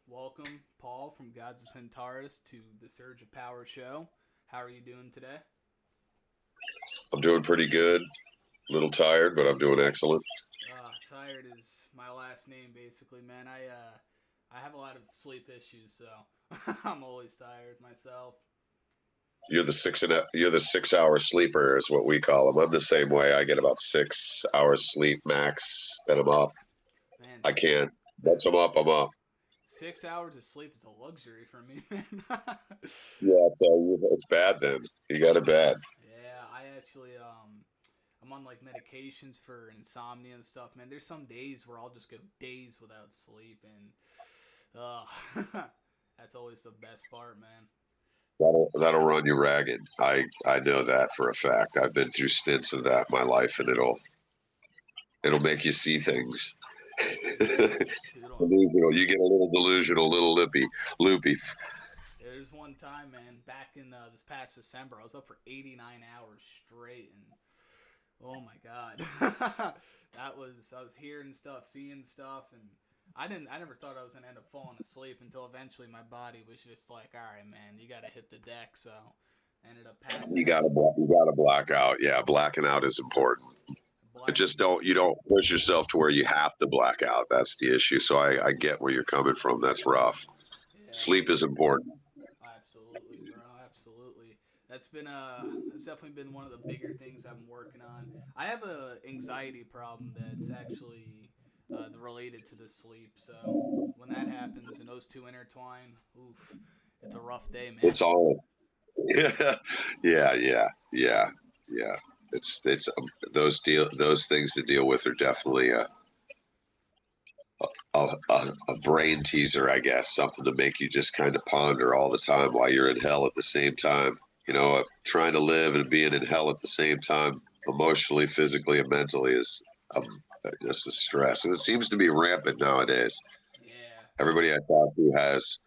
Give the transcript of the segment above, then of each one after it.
Welcome, Paul from Gods of Centaurus, to the Surge of Power show. How are you doing today? I'm doing pretty good. A little tired, but I'm doing excellent. Tired is my last name, basically, man. I have a lot of sleep issues, so I'm always tired myself. You're the 6 hour sleeper is what we call them. I'm the same way. I get about 6 hours sleep max. Then I'm up. Man, I can't. Once I'm up, I'm up. 6 hours of sleep is a luxury for me, man. Yeah, so it's bad then. You got it bad. Yeah, I'm on like medications for insomnia and stuff, man. There's some days where I'll just go days without sleep, and that's always the best part, man. That'll run you ragged. I know that for a fact. I've been through stints of that in my life, and it'll make you see things. Yeah, dude. Delusional. You get a little delusional, a little loopy. There's one time, man, back in this past December, I was up for 89 hours straight, and oh my god, I was hearing stuff, seeing stuff, and I never thought I was gonna end up falling asleep until eventually my body was just like, all right, man, you gotta hit the deck. So I ended up passing out. You gotta black out. Yeah, blacking out is important. It just Blacking. don't you don't push yourself to where you have to black out. That's the issue. So I get where you're coming from. That's rough. Yeah, Sleep is important. absolutely, bro. Absolutely. That's definitely been one of the bigger things I've been working on. I have a anxiety problem that's actually related to the sleep. So when that happens and those two intertwine, oof, it's a rough day, man. It's all yeah, yeah. Yeah. It's those things to deal with are definitely a brain teaser, I guess, something to make you just kind of ponder all the time while you're in hell at the same time. Trying to live and being in hell at the same time, emotionally, physically, and mentally, is just a stress. And it seems to be rampant nowadays. Yeah, Everybody I talk to has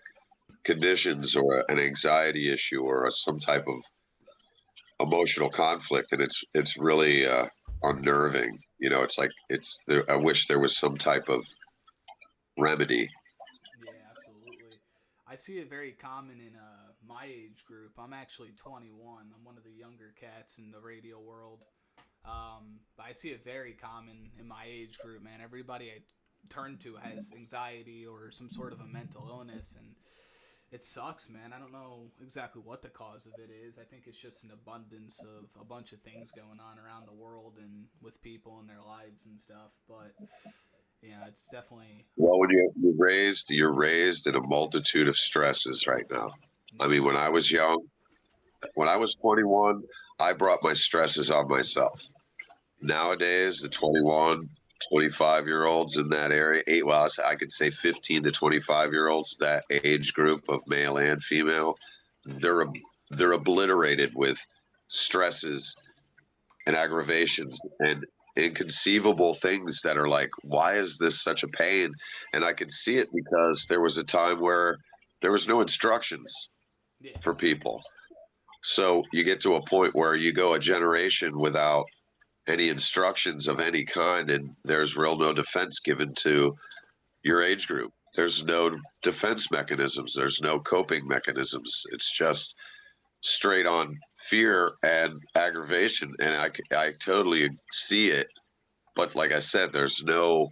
conditions or an anxiety issue or some type of emotional conflict, and it's really unnerving. It's like I wish there was some type of remedy. yeah, absolutely. I see it very common in my age group. I'm actually 21. I'm one of the younger cats in the radio world. But I see it very common in my age group, man. Everybody I turn to has anxiety or some sort of a mental illness, and it sucks, man. I don't know exactly what the cause of it is. I think it's just an abundance of a bunch of things going on around the world and with people in their lives and stuff. But yeah, it's definitely Well, when you're raised in a multitude of stresses right now. I mean, yeah, when I was 21, I brought my stresses on myself. yeah, Nowadays, the 21, 25-year olds in that area, well, I could say 15 to 25-year olds, that age group of male and female, they're they're obliterated with stresses and aggravations and inconceivable things that are like, why is this such a pain? And I could see it because there was a time where there was no instructions yeah, for people. So you get to a point where you go a generation without any instructions of any kind, and there's real no defense given to your age group. There's no defense mechanisms. There's no coping mechanisms. It's just straight on fear and aggravation. And I totally see it. But like I said, there's no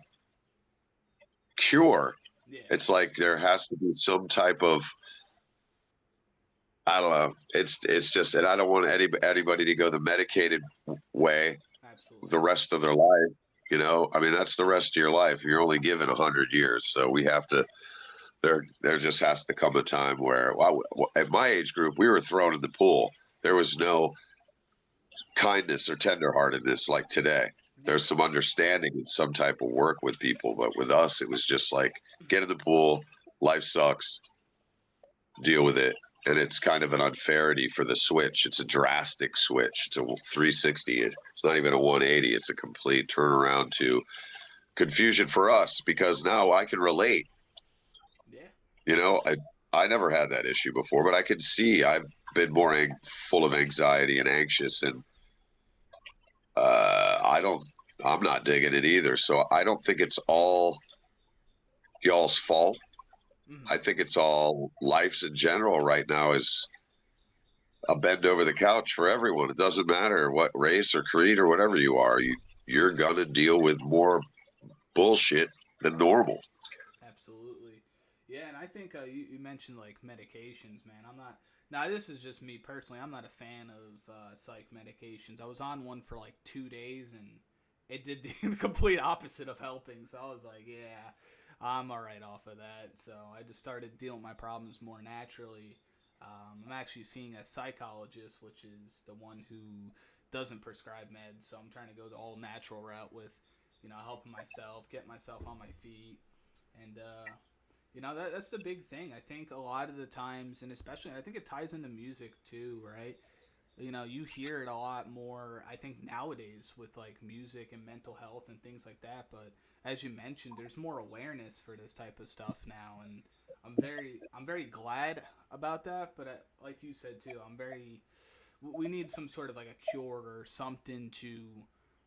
cure. yeah, It's like there has to be some type of, I don't know. It's just, and I don't want anybody to go the medicated way the absolutely. rest of their life. I mean, that's the rest of your life. You're only given 100 years, so we have to. There just has to come a time where, well, at my age group, we were thrown in the pool. There was no kindness or tenderheartedness like today. Yeah, There's some understanding and some type of work with people, but with us, it was just like get in the pool. Life sucks. Deal with it. And it's kind of an unfairity for the switch. It's a drastic switch. It's a 360. It's not even a 180. It's a complete turnaround to confusion for us because now I can relate. yeah, You know, I never had that issue before, but I can see I've been more full of anxiety and anxious, and I don't. I'm not digging it either. So I don't think it's all y'all's fault. Hmm. I think it's all life's in general right now is a bend over the couch for everyone. It doesn't matter what race or creed or whatever you are. You're gonna deal with more bullshit than normal. Absolutely. Yeah, and I think you mentioned like medications, man. I'm not. Now, this is just me personally. I'm not a fan of psych medications. I was on one for like 2 days, and it did the complete opposite of helping. So I was like, yeah, I'm all right off of that. So I just started dealing with my problems more naturally. I'm actually seeing a psychologist, which is the one who doesn't prescribe meds. So I'm trying to go the all natural route with, helping myself, get myself on my feet, and that's the big thing. I think a lot of the times, and especially I think it ties into music too, right? You hear it a lot more, I think, nowadays with like music and mental health and things like that. But as you mentioned, there's more awareness for this type of stuff now, and I'm very glad about that. But like you said too, we need some sort of like a cure or something to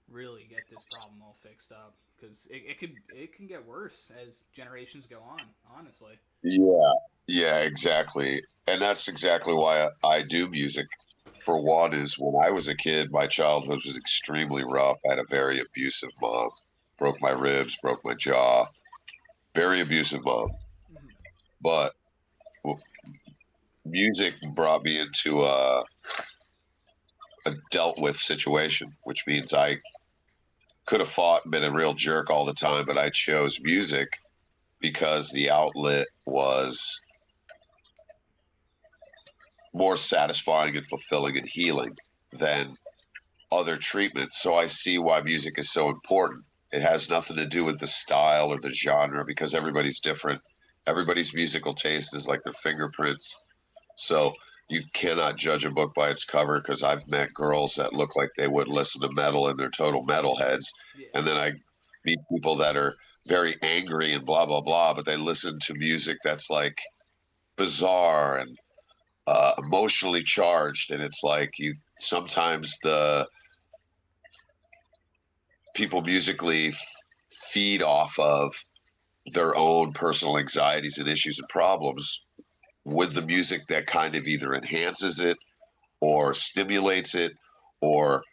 really get this problem all fixed up, because it can get worse as generations go on, honestly. Yeah, yeah, exactly. And that's exactly why I do music. For one, is when I was a kid, my childhood was extremely rough. I had a very abusive mom, broke my ribs, broke my jaw, very abusive mom. Mm-hmm. But music brought me into a dealt with situation, which means I could have fought and been a real jerk all the time, but I chose music because the outlet was more satisfying and fulfilling and healing than other treatments. So I see why music is so important. It has nothing to do with the style or the genre because everybody's different. Everybody's musical taste is like their fingerprints. So you cannot judge a book by its cover because I've met girls that look like they would listen to metal and they're total metalheads. Yeah. And then I meet people that are very angry and blah, blah, blah, but they listen to music that's like bizarre and emotionally charged. And it's like you sometimes the people musically feed off of their own personal anxieties and issues and problems with the music that kind of either enhances it or stimulates it or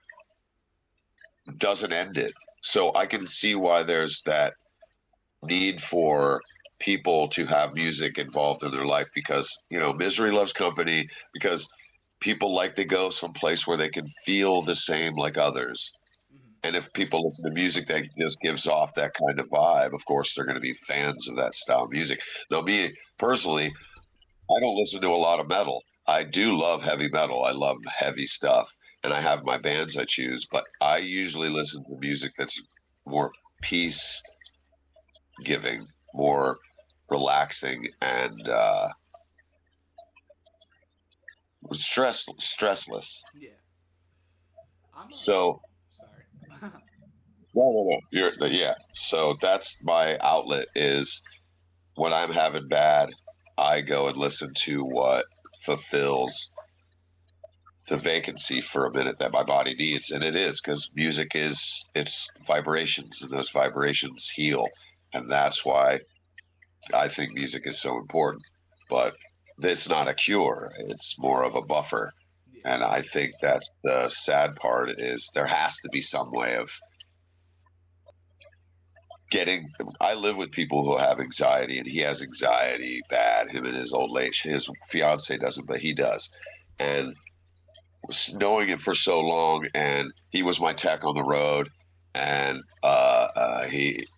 doesn't end it. So I can see why there's that need for people to have music involved in their life because, misery loves company because people like to go someplace where they can feel the same like others. Mm-hmm. And if people listen to music that just gives off that kind of vibe, of course, they're going to be fans of that style of music. Now, me personally, I don't listen to a lot of metal. I do love heavy metal. I love heavy stuff. And I have my bands I choose, but I usually listen to music that's more peace giving, more relaxing, and stressless. Yeah. I'm a. So, Sorry. no. Yeah. So that's my outlet is when I'm having bad, I go and listen to what fulfills the vacancy for a minute that my body needs. And it is because music is, it's vibrations and those vibrations heal. And that's why I think music is so important. But it's not a cure, it's more of a buffer. Yeah. And I think that's the sad part is there has to be some way of getting. I live with people who have anxiety, and he has anxiety bad. Him and his old lady, his fiance doesn't, but he does. And knowing him for so long, and he was my tech on the road, and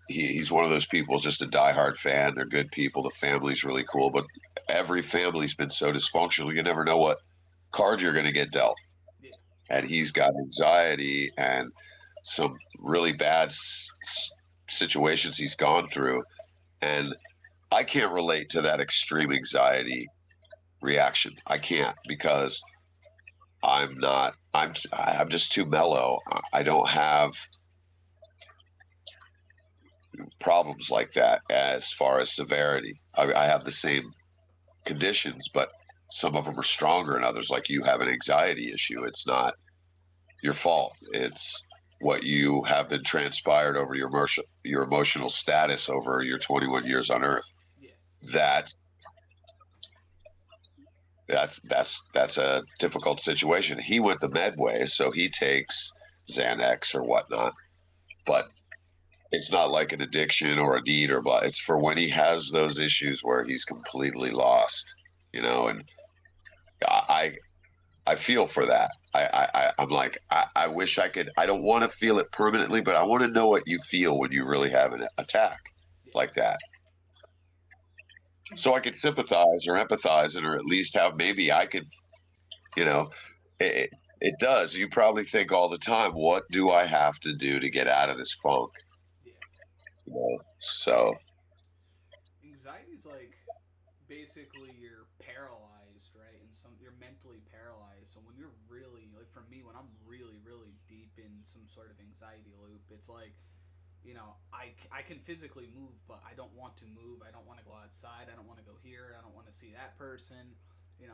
he's one of those people, just a diehard fan. They're good people. The family's really cool, but every family's been so dysfunctional. You never know what card you're going to get dealt. Yeah. And he's got anxiety and some really bad situations he's gone through, and I can't relate to that extreme anxiety reaction. I can't because I'm not. I'm just too mellow. I don't have problems like that as far as severity. I have the same conditions, but some of them are stronger than others. Like you have an anxiety issue. It's not your fault. It's what you have been transpired over your emotional status over your 21 years on Earth. Yeah. that's that's a difficult situation. He went the med way, so he takes Xanax or whatnot, but it's not like an addiction or a need or blah. It's for when he has those issues where he's completely lost, and I I feel for that. I'm like, I wish I could. I don't want to feel it permanently, but I want to know what you feel when you really have an attack Yeah. like that. So I could sympathize or empathize, and or at least have maybe I could, you know, it, it does. You probably think all the time, what do I have to do to get out of this funk? Yeah. So Anxiety is like basically you're paralyzed, right? And you're mentally paralyzed. So when you're really like for me, when I'm really deep in some sort of anxiety loop, it's like I can physically move, but I don't want to move. I don't want to go outside. I don't want to go here. I don't want to see that person. And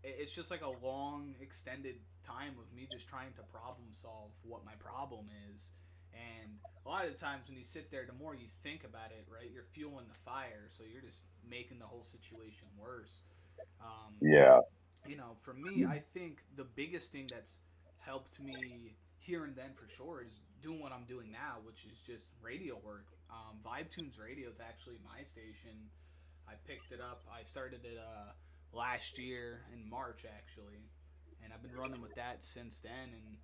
it's just like a long extended time of me just trying to problem solve what my problem is. And a lot of the times when you sit there, the more you think about it, right, you're fueling the fire, so you're just making the whole situation worse. um, yeah, for me, I think the biggest thing that's helped me here and then for sure is doing what I'm doing now, which is just radio work. Vibe Tunes Radio is actually my station. I picked it up. I started it last year in March actually, and I've been running with that since then. And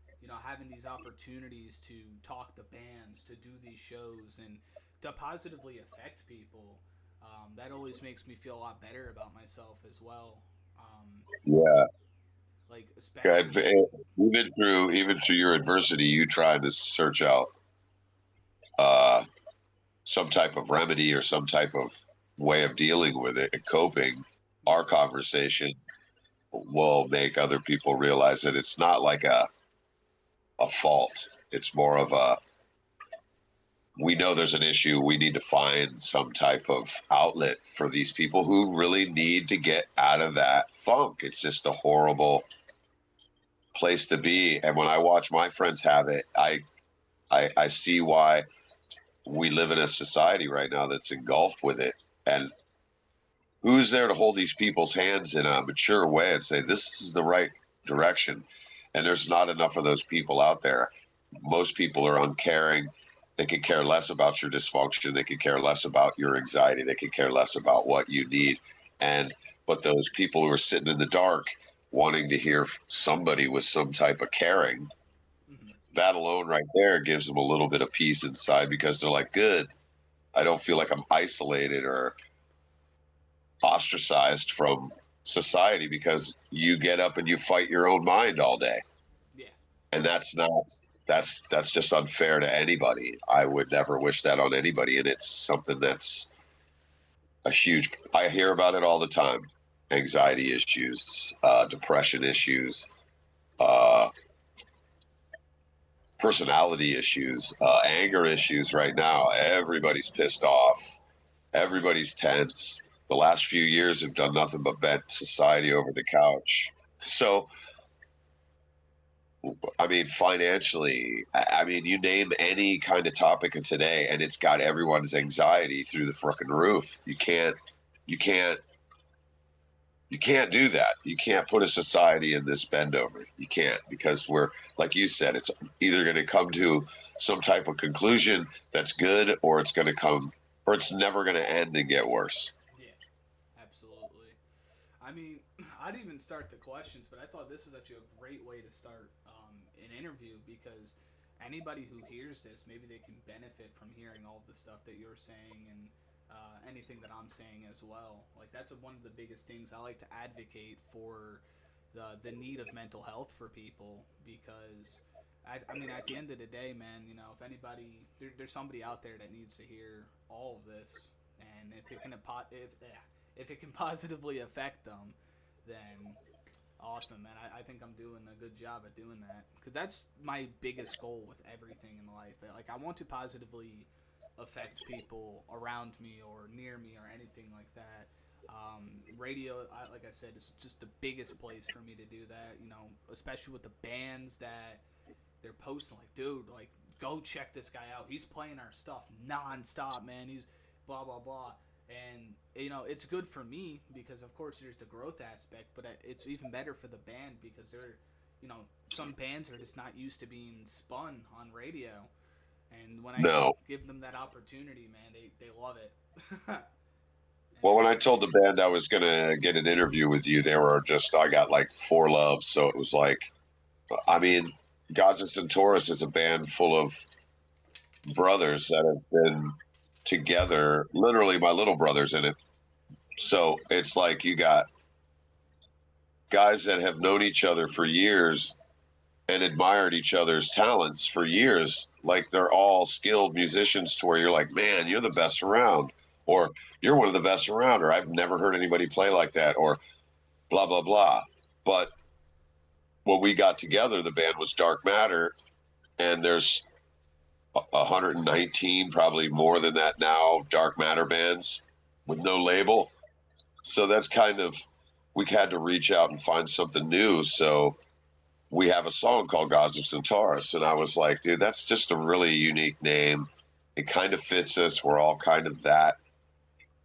having these opportunities to talk to bands, to do these shows, and to positively affect people, that always makes me feel a lot better about myself as well. Um, yeah. like And especially even through your adversity, you tried to search out uh, some type of remedy or some type of way of dealing with it and coping. yeah, Our conversation will make other people realize that it's not like a fault. It's more of a, we know there's an issue. We need to find some type of outlet for these people who really need to get out of that funk. It's just a horrible place to be. And when I watch my friends have it, I see why we live in a society right now that's engulfed with it. And who's there to hold these people's hands in a mature way and say, this is the right direction? And there's not enough of those people out there. Most people are uncaring. They could care less about your dysfunction. They could care less about your anxiety. They could care less about what you need. And but those people who are sitting in the dark wanting to hear somebody with some type of caring, hmm that alone right there gives them a little bit of peace inside because they're like, good, I don't feel like I'm isolated or ostracized from society because you get up and you fight your own mind all day. yeah, And that's just unfair to anybody. I would never wish that on anybody. And it's something that's a huge, I hear about it all the time. Anxiety issues, depression issues, uh, personality issues, anger issues right now. Everybody's pissed off. Everybody's tense. The last few years have done nothing but bent society over the couch. So, I mean, financially, I mean, you name any kind of topic of today, and it's got everyone's anxiety through the frickin' roof. You can't, you can't do that. You can't put a society in this bend over. You can't because we're, like you said, it's either going to come to some type of conclusion that's good, or it's going to come, or it's never going to end and get worse. yeah, absolutely. I mean, I'd even start the questions, but I thought this was actually a great way to start an interview because anybody who hears this, maybe they can benefit from hearing all of the stuff that you're saying and anything that I'm saying as well. Like that's one of the biggest things I like to advocate for the need of mental health for people because I mean at the end of the day, man, if anybody there's somebody out there that needs to hear all of this, and if it can positively affect them, then awesome, man. I think I'm doing a good job at doing that because that's my biggest goal with everything in life. Like I want to positively affect people around me or near me or anything like that. Radio, like I said, is just the biggest place for me to do that. Especially with the bands that they're posting, like, dude, go check this guy out. He's playing our stuff nonstop, man. He's blah blah blah. And you know, it's good for me because of course there's the growth aspect, but it's even better for the band because they're, you know, some bands are just not used to being spun on radio, and when I No. give them that opportunity, man, they love it. And Well, when I told the band I was going to get an interview with you, they were just, I got like four loves. So it was like, I mean, Gods and Centaurus is a band full of brothers that have been together. Literally, my little brother's in it. So it's like you got guys that have known each other for years and admired each other's talents for years. Like they're all skilled musicians to where you're like, man, you're the best around, or you're one of the best around, or I've never heard anybody play like that, or blah, blah, blah. But when we got together, the band was Dark Matter, and there's 119, probably more than that now, Dark Matter bands with no label. So that's kind of, we had to reach out and find something new. So we have a song called Gods of Centaurus. And I was like, dude, that's just a really unique name. It kind of fits us. We're all kind of that.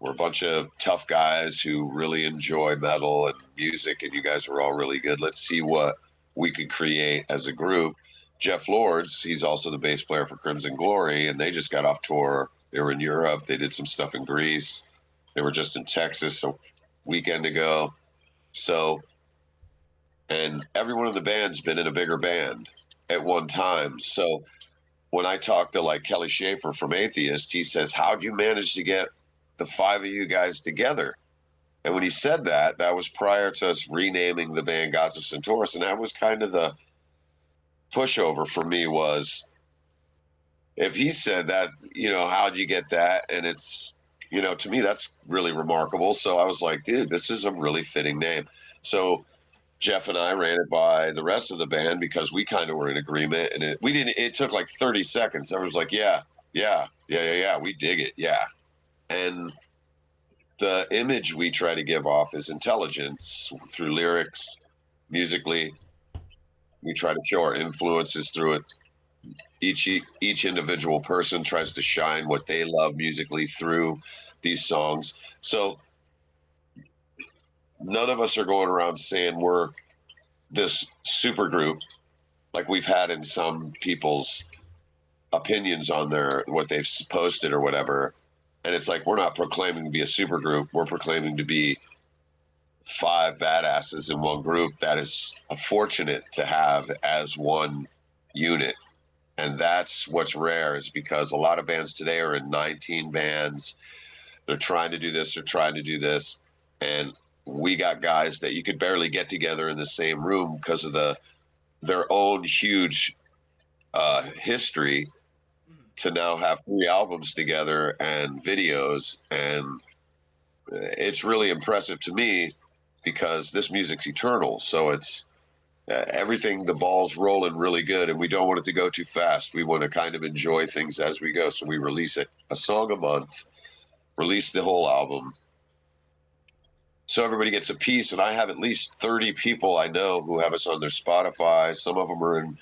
We're a bunch of tough guys who really enjoy metal and music, and you guys are all really good. Let's see what we could create as a group. Jeff Lords, he's also the bass player for Crimson Glory, and they just got off tour. They were in Europe. They did some stuff in Greece. They were just in Texas a weekend ago. So, and everyone in the band's been in a bigger band at one time. So when I talked to like Kelly Schaefer from Atheist, he says, how'd you manage to get the five of you guys together? And when he said that, that was prior to us renaming the band Gods of Centaurus. And that was kind of the pushover for me was, if he said that, you know, how'd you get that? And it's, you know, to me, that's really remarkable. So I was like, dude, this is a really fitting name. So Jeff and I ran it by the rest of the band because we kind of were in agreement, and it took like 30 seconds. I was like, yeah, we dig it. Yeah. And the image we try to give off is intelligence through lyrics, musically. We try to show our influences through it. Each individual person tries to shine what they love musically through these songs. So none of us are going around saying we're this super group like we've had in some people's opinions on their what they've posted or whatever. And it's like, we're not proclaiming to be a super group. We're proclaiming to be five badasses in one group that is fortunate to have as one unit. And that's what's rare, is because a lot of bands today are in 19 bands. They're trying to do this, they're trying to do this. And we got guys that you could barely get together in the same room because of their own huge history, to now have 3 albums together and videos. And it's really impressive to me because this music's eternal. So it's everything, the ball's rolling really good, and we don't want it to go too fast. We want to kind of enjoy things as we go. So we release a song a month, release the whole album, so everybody gets a piece. And I have at least 30 people I know who have us on their Spotify. Some of them are in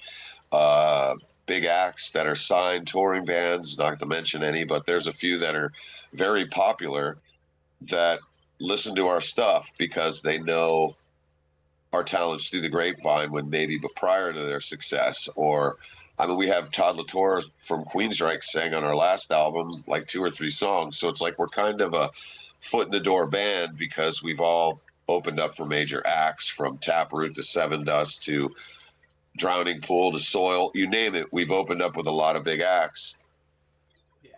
big acts that are signed touring bands, not to mention any, but there's a few that are very popular that listen to our stuff because they know our talents through the grapevine when maybe but prior to their success. Or I mean, we have Todd Latour from Queensryche sang on our last album like 2 or 3 songs. So it's like we're kind of a foot in the door band because we've all opened up for major acts, from Taproot to Seven Dust to Drowning Pool to Soil, you name it. We've opened up with a lot of big acts. Yeah.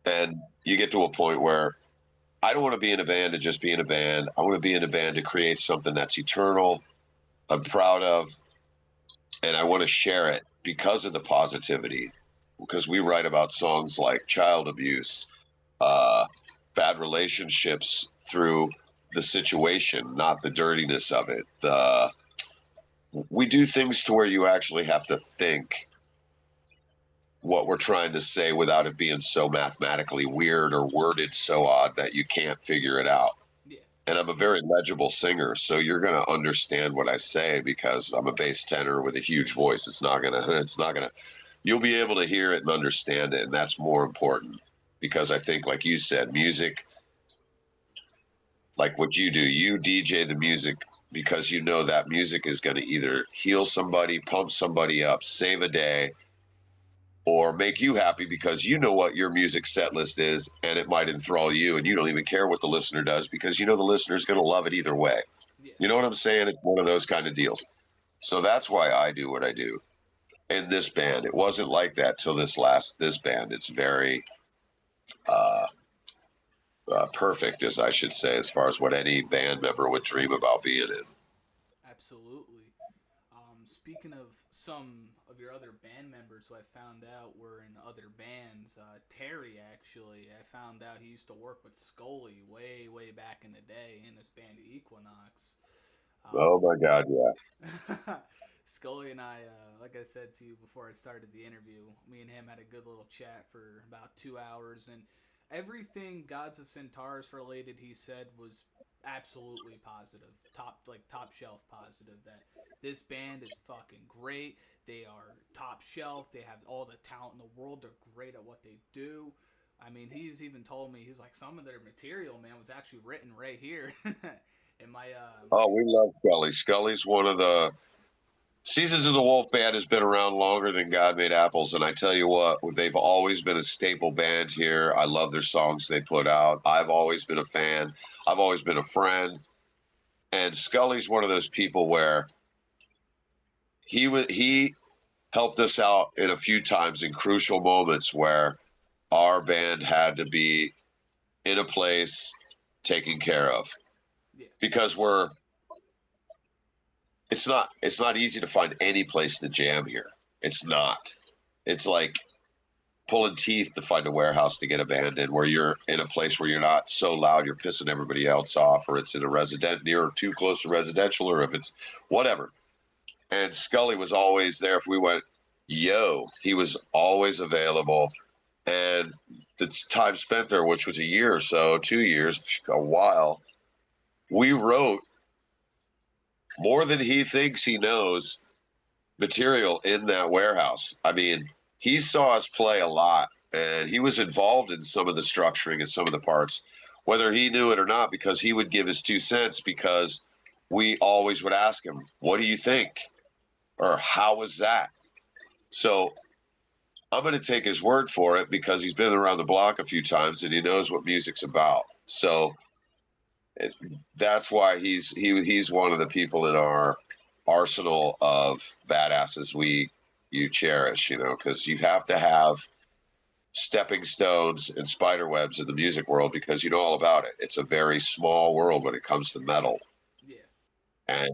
And you get to a point where I don't want to be in a band to just be in a band. I want to be in a band to create something that's eternal, I'm proud of, and I want to share it because of the positivity. Because we write about songs like child abuse, bad relationships through the situation, not the dirtiness of it. We do things to where you actually have to think what we're trying to say without it being so mathematically weird or worded so odd that you can't figure it out. Yeah. And I'm a very legible singer, so you're going to understand what I say because I'm a bass tenor with a huge voice. It's not going to, you'll be able to hear it and understand it. And that's more important because I think, like you said, music like what you do. You DJ the music because you know that music is going to either heal somebody, pump somebody up, save a day, or make you happy because you know what your music set list is and it might enthrall you and you don't even care what the listener does because you know the listener's going to love it either way. Yeah. You know what I'm saying? It's one of those kind of deals. So that's why I do what I do. In this band, it wasn't like that till this band. It's very uh, perfect, as I should say, as far as what any band member would dream about being in. Absolutely. Speaking of some of your other band members who I found out were in other bands, Terry actually, I found out he used to work with Scully way, way back in the day in this band Equinox. Oh my God, yeah. Scully and I, like I said to you before I started the interview, me and him had a good little chat for about 2 hours, and everything Gods of Centaurus related, he said, was absolutely positive, top shelf positive. That this band is fucking great. They are top shelf. They have all the talent in the world. They're great at what they do. I mean, he's even told me he's like some of their material, man, was actually written right here. in my Oh, we love Scully. Scully's one of the Seasons of the Wolf Band has been around longer than God Made Apples, and I tell you what, they've always been a staple band here. I love their songs they put out. I've always been a fan. I've always been a friend. And Scully's one of those people where he helped us out in a few times in crucial moments where our band had to be in a place taken care of yeah, because it's not easy to find any place to jam here. It's not. It's like pulling teeth to find a warehouse to get a band in where you're in a place where you're not so loud you're pissing everybody else off, or it's in a resident near or too close to residential, or if it's whatever. And Scully was always there. If we went, yo, he was always available. And the time spent there, which was a year or so, 2 years, a while, we wrote more than he thinks he knows material in that warehouse. I mean, he saw us play a lot and he was involved in some of the structuring and some of the parts, whether he knew it or not, because he would give his 2 cents because we always would ask him, what do you think? Or how was that? So I'm going to take his word for it because he's been around the block a few times and he knows what music's about. So that's why he's one of the people in our arsenal of badasses you cherish, because you have to have stepping stones and spider webs in the music world because you know all about it. It's a very small world when it comes to metal, yeah, and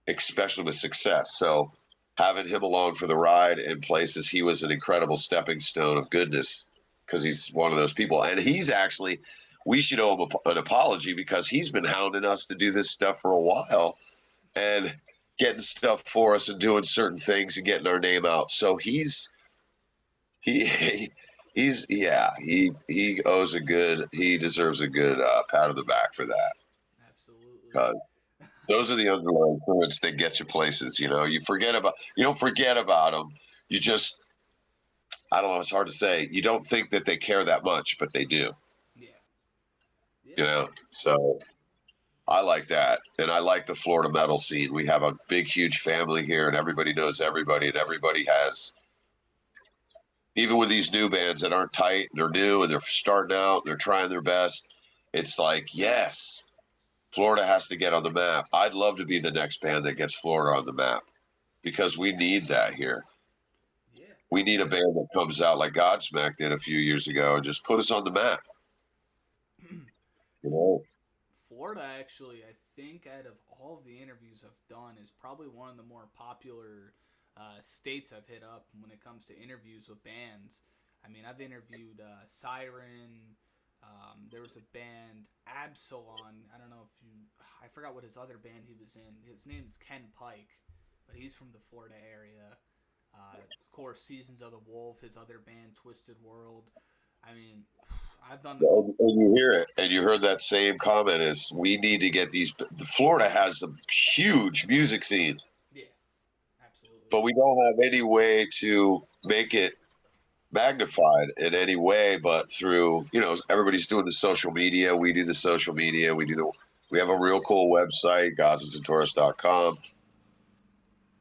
especially with success. So having him along for the ride in places, he was an incredible stepping stone of goodness because he's one of those people. And he's actually, we should owe him an apology because he's been hounding us to do this stuff for a while and getting stuff for us and doing certain things and getting our name out. So he he deserves a good pat on the back for that. absolutely. Those are the underlying currents that get you places. You don't forget about them. You just, I don't know. It's hard to say. You don't think that they care that much, but they do. Yeah, yeah, So I like that, and I like the Florida metal scene. We have a big, huge family here, and everybody knows everybody, and everybody has. Even with these new bands that aren't tight, they're new and they're starting out, and they're trying their best. It's like, yes, Florida has to get on the map. I'd love to be the next band that gets Florida on the map because we need that here. yeah. We need a band that comes out like Godsmack did a few years ago and just put us on the map. You know? Florida, actually, I think out of all of the interviews I've done, is probably one of the more popular states I've hit up when it comes to interviews with bands. I mean, I've interviewed Siren. There was a band, Absalon. I don't know if you. I forgot what his other band he was in. His name is Ken Pike, but he's from the Florida area. Of course, Seasons of the Wolf, his other band, Twisted World. I mean, I've done. And you hear it, and you heard that same comment is we need to get these. Florida has a huge music scene, Yeah, absolutely. but we don't have any way to make it magnified in any way but through, everybody's doing the social media. We do the social media. We do We have a real cool website, GazaCentaurus.com,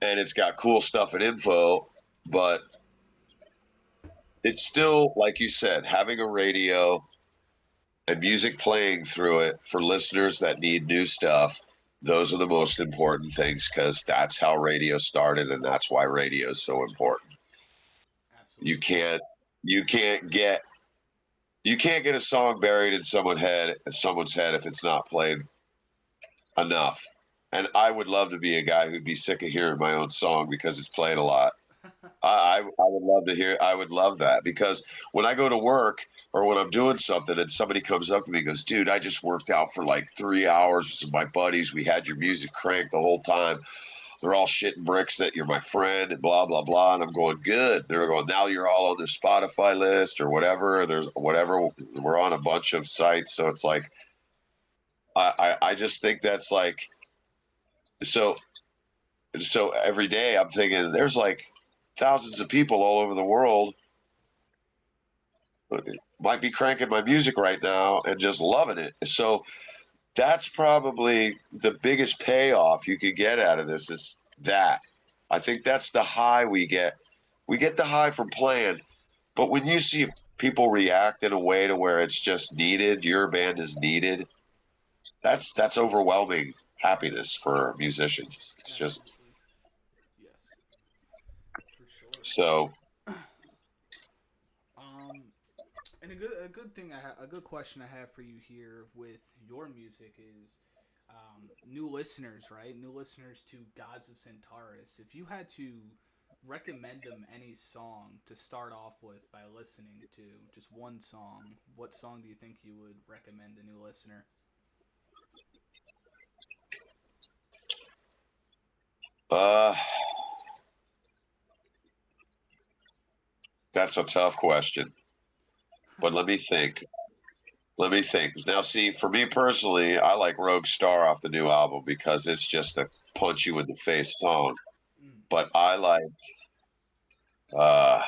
and it's got cool stuff and info, but it's still, like you said, having a radio and music playing through it for listeners that need new stuff. Those are the most important things because that's how radio started, and that's why radio is so important. You Absolutely. can't you can't get you can't get a song buried in someone's head if it's not played enough. And I would love to be a guy who'd be sick of hearing my own song because it's played a lot. I would love to hear. I would love that because when I go to work or when I'm doing something and somebody comes up to me and goes, "Dude, I just worked out for like 3 hours with my buddies. We had your music cranked the whole time. They're all shitting bricks that you're my friend and blah blah blah." And I'm going, "Good." They're going, "Now you're all on their Spotify list or whatever. There's whatever. We're on a bunch of sites, so it's like I just think that's like so so every day I'm thinking there's like thousands of people all over the world might be cranking my music right now and just loving it. So that's probably the biggest payoff you could get out of this is that. I think that's the high we get. We get the high from playing, but when you see people react in a way to where it's just needed, your band is needed, that's overwhelming happiness for musicians. It's just Absolutely. Yes. For sure. so Um, and a good thing a good question I have for you here with your music is new listeners, right? New listeners to Gods of Centaurus. If you had to recommend them any song to start off with by listening to just one song, what song do you think you would recommend a new listener? uh that's a tough question. But let me think. Let me think. Now, see, for me personally, I like Rogue Star off the new album because it's just a punch you in the face song. Mm. But I like, uh,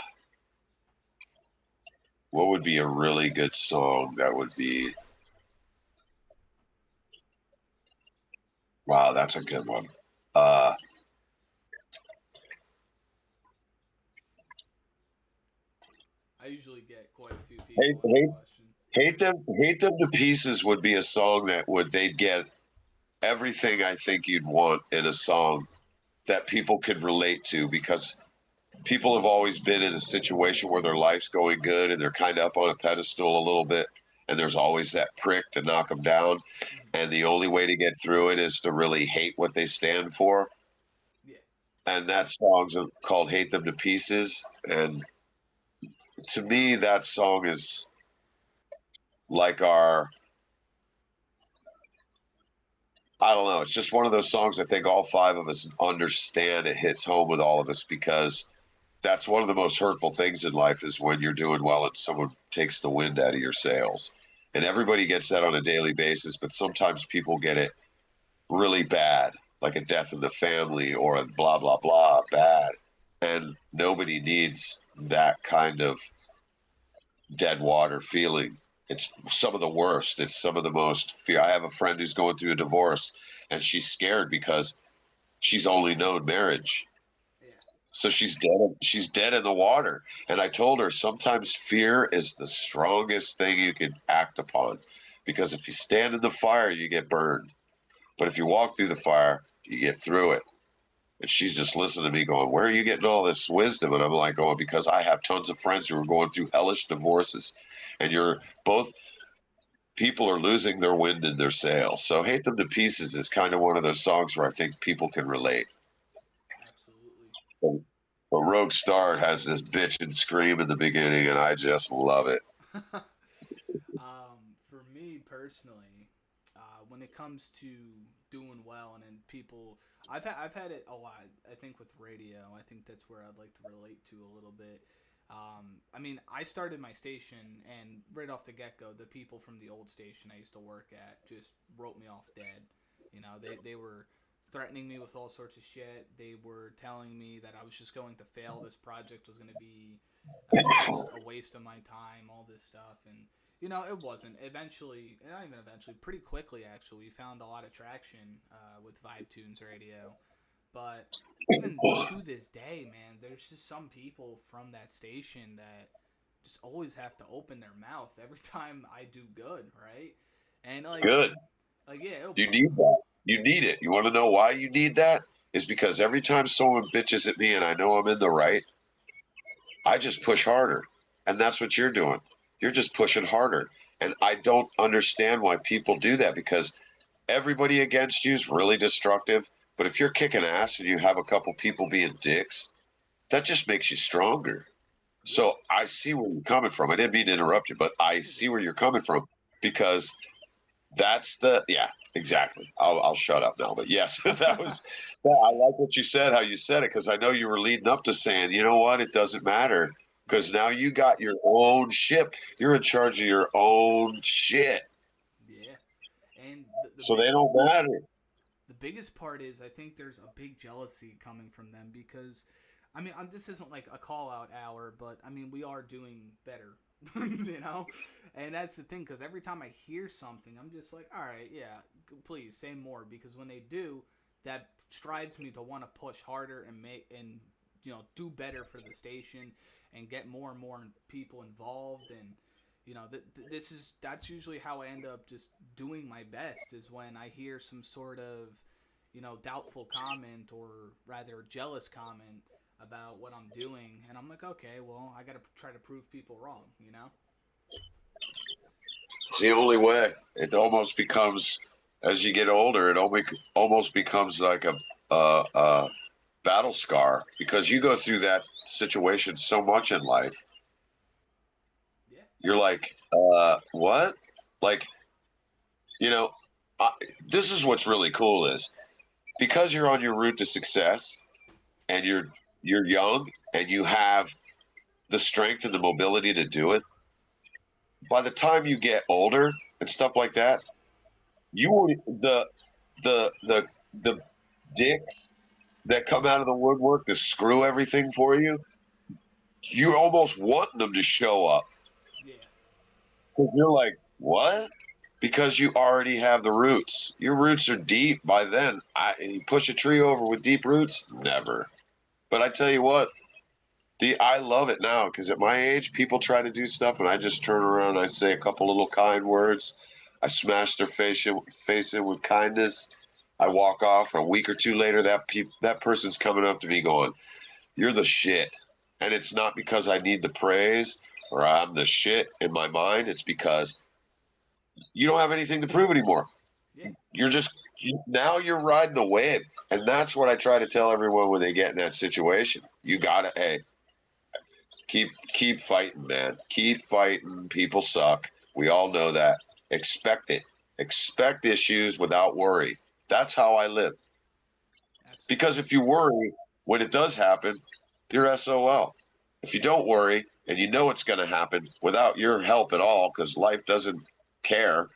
what would be a really good song that would be, wow, that's a good one. Uh, I usually get quite a few hate, people with this hate, question. hate them to pieces would be a song that they'd get everything I think you'd want in a song that people could relate to because people have always been in a situation where their life's going good and they're kind of up on a pedestal a little bit. And there's always that prick to knock them down. Mm. And the only way to get through it is to really hate what they stand for. Yeah, And that song's called Hate Them to Pieces. And to me, that song is like I don't know, it's just one of those songs I think all five of us understand. It hits home with all of us because that's one of the most hurtful things in life is when you're doing well and someone takes the wind out of your sails. And everybody gets that on a daily basis, but sometimes people get it really bad, like a death in the family or a blah, blah, blah, bad. And nobody needs that kind of dead water feeling. It's some of the worst. It's some of the most fear. I have a friend who's going through a divorce and she's scared because she's only known marriage, yeah, so she's dead. She's dead in the water. And I told her sometimes fear is the strongest thing you can act upon, because if you stand in the fire, you get burned. But if you walk through the fire, you get through it. And she's just listening to me going, "Where are you getting all this wisdom?" And I'm like, "Oh, because I have tons of friends who are going through hellish divorces, and you're both people are losing their wind in their sails." So "Hate Them to Pieces" is kind of one of those songs where I think people can relate. absolutely. But Rogue Star has this bitch and scream in the beginning, and I just love it. For me personally, when it comes to doing well and then people, I've had it a lot. I think with radio, I think that's where I'd like to relate to a little bit. I mean, I started my station, and right off the get go, the people from the old station I used to work at just wrote me off dead. You know, they were threatening me with all sorts of shit. They were telling me that I was just going to fail. This project was going to be just a waste of my time, all this stuff. And It wasn't. Eventually, not even eventually, pretty quickly actually, we found a lot of traction with Vibe Tunes Radio. But even to this day, man, there's just some people from that station that just always have to open their mouth every time I do good, right? And Good. yeah, You need that. You need it. You want to know why you need that? Is because every time someone bitches at me and I know I'm in the right, I just push harder. And that's what you're doing. You're just pushing harder. And I don't understand why people do that, because everybody against you is really destructive. But if you're kicking ass and you have a couple people being dicks, that just makes you stronger. yeah, So I see where you're coming from. I didn't mean to interrupt you, but I you're see good. where you're coming from, because that's the, yeah, exactly. I'll shut up now. But yes, that was, yeah, I like what you said, how you said it, because I know you were leading up to saying, you know what, it doesn't matter, Yeah, because now you got your own ship. You're in charge of your own shit. yeah. And So they don't matter. the biggest part is I think there's a big jealousy coming from them because, I mean, this isn't like a call out hour, but I mean we are doing better, and that's the thing because every time I hear something, I'm just like, all right, yeah, please say more because when they do, that strives me to want to push harder and make and do better for the station and get more and more people involved and that's usually how I end up just doing my best is when I hear some sort of doubtful comment or rather jealous comment about what I'm doing and I'm like, okay, well, I got to try to prove people wrong. It's the only way. It almost becomes, as you get older, it almost becomes like a battle scar, because you go through that situation so much in life. Yeah. You're like, what? Like, you know, I, this is what's really cool is because you're on your route to success and you're young and you have the strength and the mobility to do it. By the time you get older and stuff like that, you will the dicks that come out of the woodwork to screw everything for you. You're almost wanting them to show up, Yeah. because you're like, what? Because you already have the roots. Your roots are deep by then. You push a tree over with deep roots, never. But I tell you what, I love it now, because at my age, people try to do stuff, and I just turn around and I say a couple little kind words. I smash their face in with kindness. I walk off. A week or two later, that person's coming up to me going, "You're the shit," and it's not because I need the praise or I'm the shit in my mind. It's because you don't have anything to prove anymore. Yeah. Now you're riding the wave, and that's what I try to tell everyone when they get in that situation. You gotta, hey, keep fighting, man. Keep fighting. People suck. We all know that. Expect it. Expect issues without worry. That's how I live. Because Absolutely. if you worry when it does happen, you're SOL. If you don't worry and you know it's going to happen without your help at all, because life doesn't care,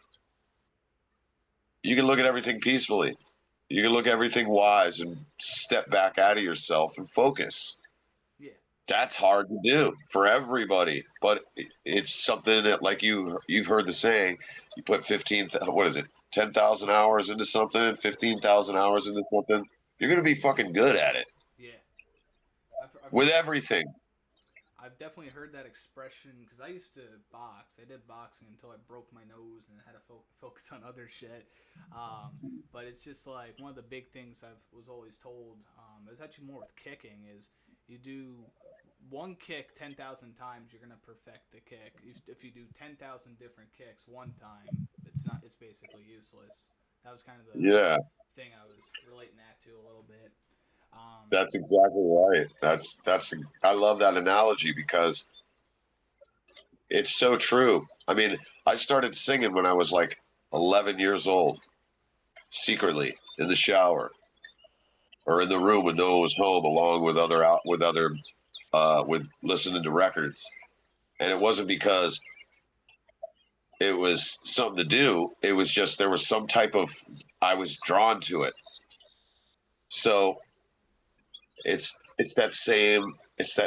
you can look at everything peacefully. You can look at everything wise and step back out of yourself and focus. Yeah. That's hard to do for everybody, but it's something that, like you've heard the saying, you put 15, what is it, 10,000 hours into something, 15,000 hours into something, you're going to be fucking good at it Yeah. I've with heard everything. I've definitely heard that expression because I used to box. I did boxing until I broke my nose and had to focus on other shit. But it's just like one of the big things I was always told. It's actually more with kicking is you do one kick 10,000 times, you're gonna perfect the kick. If you do 10,000 different kicks one time, it's not. It's basically useless. That was kind of the Yeah, thing I was relating that to a little bit. Um, that's exactly right. I love that analogy, because it's so true. I mean, I started singing when I was like 11 years old, secretly in the shower or in the room when no one was home, along with with listening to records. And it wasn't because it was something to do. It was just there was some type of, I was drawn to it. So it's that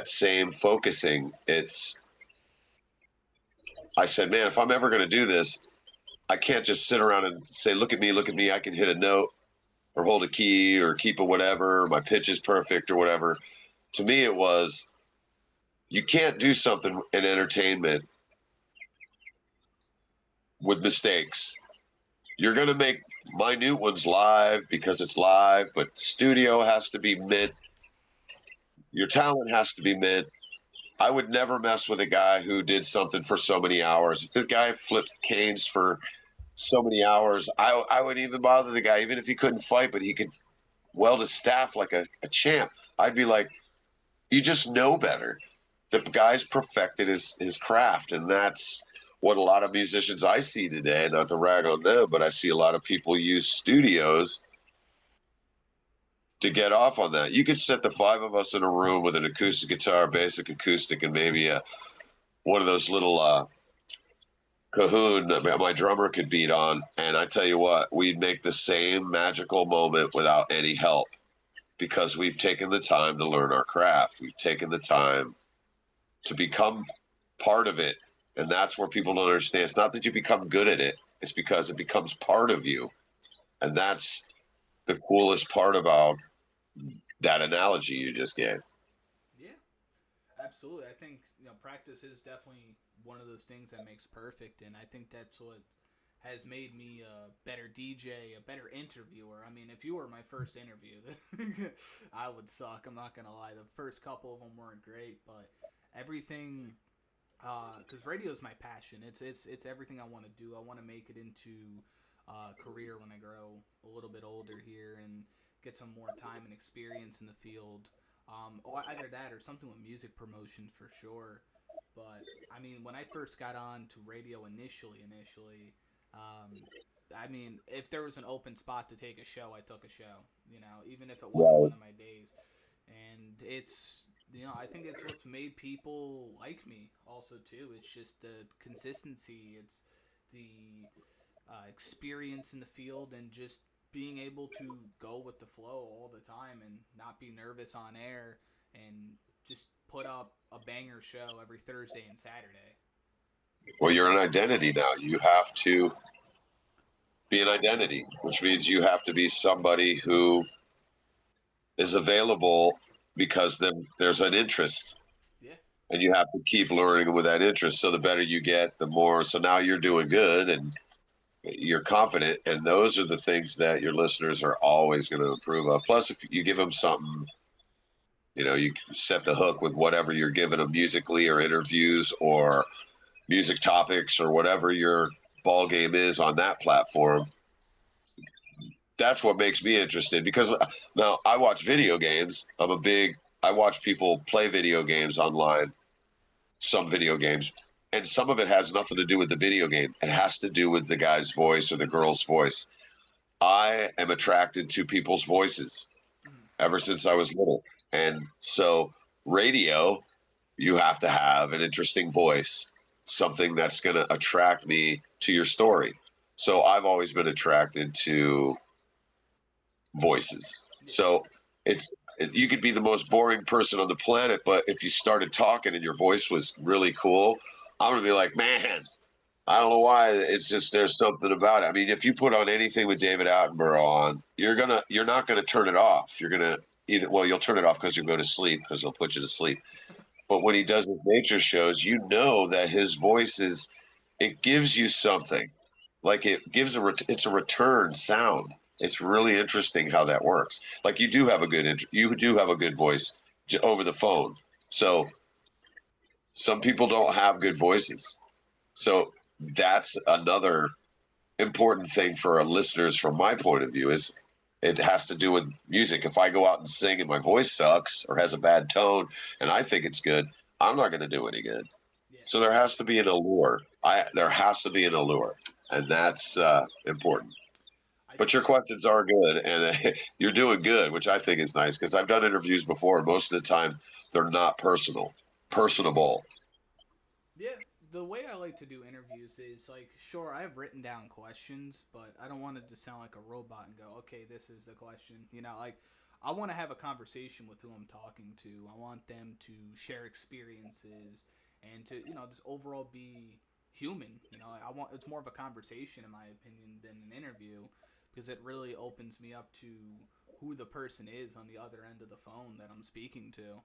same focusing. I said, man, if I'm ever going to do this, I can't just sit around and say, look at me, look at me. I can hit a note or hold a key or keep a whatever. My pitch is perfect or whatever. To me, it was, you can't do something in entertainment with mistakes. You're going to make minute ones live because it's live, but studio has to be mint. Your talent has to be mint. I would never mess with a guy who did something for so many hours. If the guy flipped canes for so many hours, I wouldn't even bother the guy, even if he couldn't fight, but he could weld his staff like a champ. I'd be like, you just know better. The guy's perfected his craft, and that's what a lot of musicians I see today, not to rag on them, but I see a lot of people use studios to get off on that. You could set the five of us in a room with an acoustic guitar, basic acoustic, and maybe one of those little cajon that my drummer could beat on, and I tell you what, we'd make the same magical moment without any help because we've taken the time to learn our craft. We've taken the time to become part of it. And that's where people don't understand. It's not that you become good at it, it's because it becomes part of you. And that's the coolest part about that analogy you just gave. Yeah, absolutely. I think practice is definitely one of those things that makes perfect, and I think that's what has made me a better DJ, a better interviewer. I mean, if you were my first interview, I would suck. I'm not gonna lie. The first couple of them weren't great, but everything, because radio is my passion. It's everything I want to do. I want to make it into a career when I grow a little bit older here and get some more time and experience in the field. Or either that or something with music promotion for sure. But I mean, when I first got on to radio initially, um, I mean, if there was an open spot to take a show, I took a show. Even if it wasn't Right. one of my days. And I think it's what's made people like me also too. It's just the consistency. It's the experience in the field and just being able to go with the flow all the time and not be nervous on air and just put up a banger show every Thursday and Saturday. Well, you're an identity now. You have to be an identity, which means you have to be somebody who is available because then there's an interest Yeah. and you have to keep learning with that interest. So the better you get, the more. So now you're doing good and you're confident, and those are the things that your listeners are always going to approve of. Plus, if you give them something, you set the hook with whatever you're giving them musically or interviews or music topics or whatever your ball game is on that platform. That's what makes me interested because now I watch video games. I watch people play video games online, some video games, and some of it has nothing to do with the video game. It has to do with the guy's voice or the girl's voice. I am attracted to people's voices Mhm. ever since I was little. And so, radio, you have to have an interesting voice, something that's going to attract me to your story. So, I've always been attracted to voices. Yeah. So, you could be the most boring person on the planet, but if you started talking and your voice was really cool, I'm going to be like, man, I don't know why. It's just there's something about it. I mean, if you put on anything with David Attenborough on, you're not gonna turn it off. You're gonna you'll turn it off because you'll go to sleep because he'll put you to sleep. But when he does his nature shows, you know that his voice it gives you something. Like it's a return sound. It's really interesting how that works. Like you do have a good voice over the phone. So some people don't have good voices. So that's another important thing for our listeners from my point of view is it has to do with music. If I go out and sing and my voice sucks or has a bad tone and I think it's good, I'm not going to do any good. Yeah. So there has to be an allure. There has to be an allure, and that's important. I But think your questions are good, and you're doing good, which I think is nice because I've done interviews before. And most of the time, they're not personable. Yeah, the way I like to do interviews is like, sure, I've written down questions, but I don't want it to sound like a robot and go, okay, this is the question. Like, I want to have a conversation with who I'm talking to. I want them to share experiences and to, just overall be human. I want it's more of a conversation in my opinion than an interview because it really opens me up to who the person is on the other end of the phone that I'm speaking to,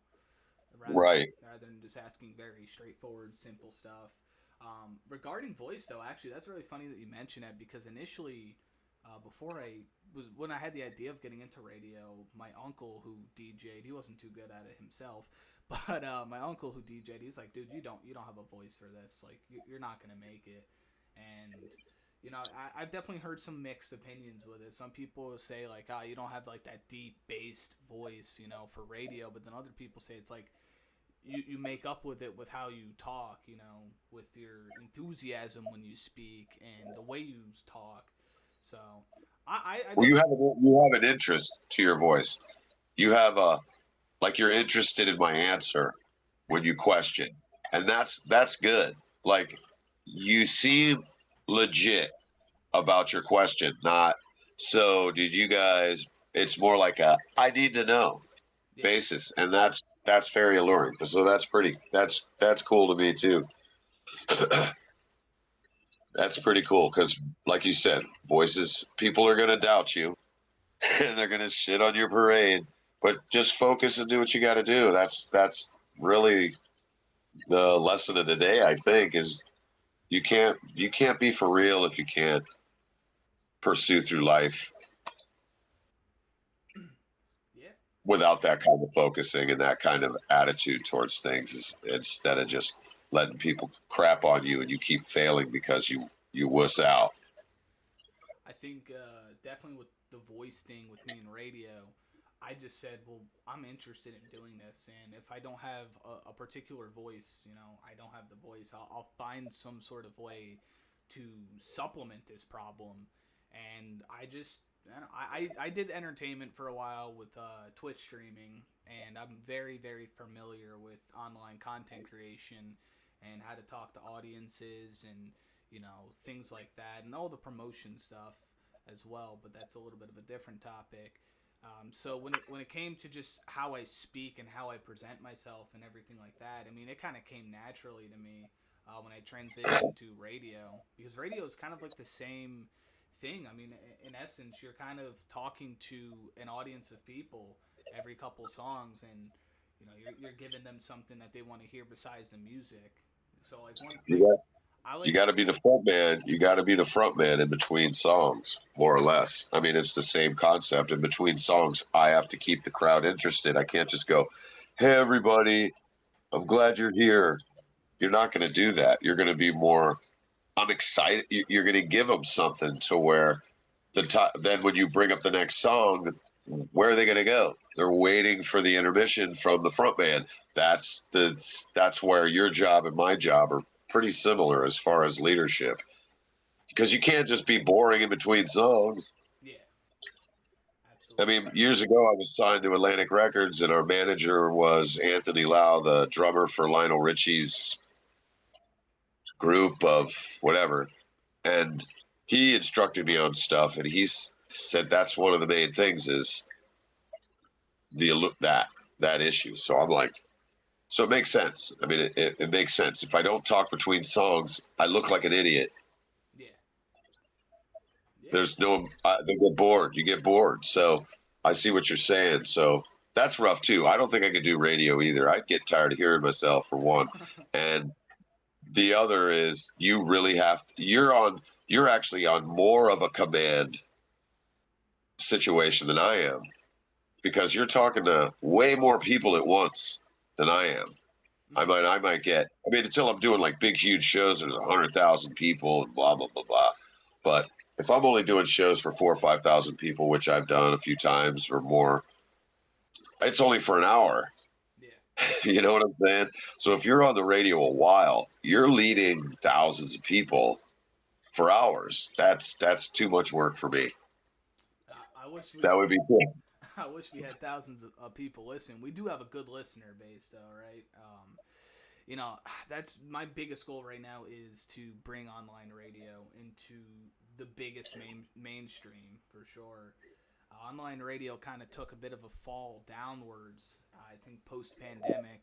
Right. rather than just asking very straightforward, simple stuff. Regarding voice, though, actually, that's really funny that you mentioned that because initially, before when I had the idea of getting into radio, my uncle who DJ'd, he wasn't too good at it himself, but my uncle who DJ'd, he's like, dude, you don't have a voice for this. Like, you're not gonna make it. And I've definitely heard some mixed opinions with it. Some people say like, you don't have like that deep bassed voice, for radio, but then other people say it's like you make up with it with how you talk, with your enthusiasm when you speak and the way you talk. So I Well, definitely you have an interest to your voice. You have a like you're interested in my answer when you question, and that's good. Like you seem legit about your question, not so did you guys. It's more like a I need to know yeah. basis, and that's very alluring. So that's cool to me too. That's pretty cool because, like you said, voices people are gonna doubt you, and they're gonna shit on your parade. But just focus and do what you got to do. That's really the lesson of the day. I think is you can't be for real if you can't pursue through life Yeah. without that kind of focusing and that kind of attitude towards things is, instead of just letting people crap on you and you keep failing because you wuss out. I think definitely with the voice thing with me in radio, I just said, well, I'm interested in doing this, and if I don't have a particular voice, I don't have the voice. I'll find some sort of way to supplement this problem, and I did entertainment for a while with Twitch streaming, and I'm very very familiar with online content creation and how to talk to audiences and things like that, and all the promotion stuff as well. But that's a little bit of a different topic. So when it came to just how I speak and how I present myself and everything like that, I mean, it kind of came naturally to me when I transitioned to radio because radio is kind of like the same thing. I mean, in essence, you're kind of talking to an audience of people every couple songs, and you're giving them something that they want to hear besides the music. So like one like You I you like got to be the front man. You got to be the front man in between songs, more or less. I mean, it's the same concept. In between songs, I have to keep the crowd interested. I can't just go, "Hey, everybody, I'm glad you're here." You're not going to do that. You're going to be more, "I'm excited." You're going to give them something to where then when you bring up the next song, where are they going to go? They're waiting for the intermission from the front man. That's where your job and my job are pretty similar as far as leadership because you can't just be boring in between songs. yeah, I absolutely. mean, years ago, I was signed to Atlantic Records, and our manager was Anthony Lau, the drummer for Lionel Richie's group of whatever. And he instructed me on stuff, and he said that's one of the main things is that issue. So I'm like, so it makes sense. I mean, it makes sense. If I don't talk between songs, I look like an idiot. Yeah, yeah, There's no, they get bored. You get bored. So I see what you're saying. So that's rough too. I don't think I could do radio either. I'd get tired of hearing myself for one, and the other is you really have. You're actually on more of a command situation than I am because you're talking to way more people at once than I am. mm-hmm. I might get. I mean, until I'm doing like big, huge shows, there's 100,000 people and blah blah blah blah. But if I'm only doing shows for 4 or 5 thousand people, which I've done a few times or more, it's only for an hour. Yeah, You know what I'm saying? So if you're on the radio a while, you're leading thousands of people for hours. That's too much work for me. I wish we That would be cool. I wish we had thousands of people listen. We do have a good listener base, though, right? You know, that's my biggest goal right now is to bring online radio into the biggest mainstream for sure. Online radio kind of took a bit of a fall downwards, I think, post pandemic,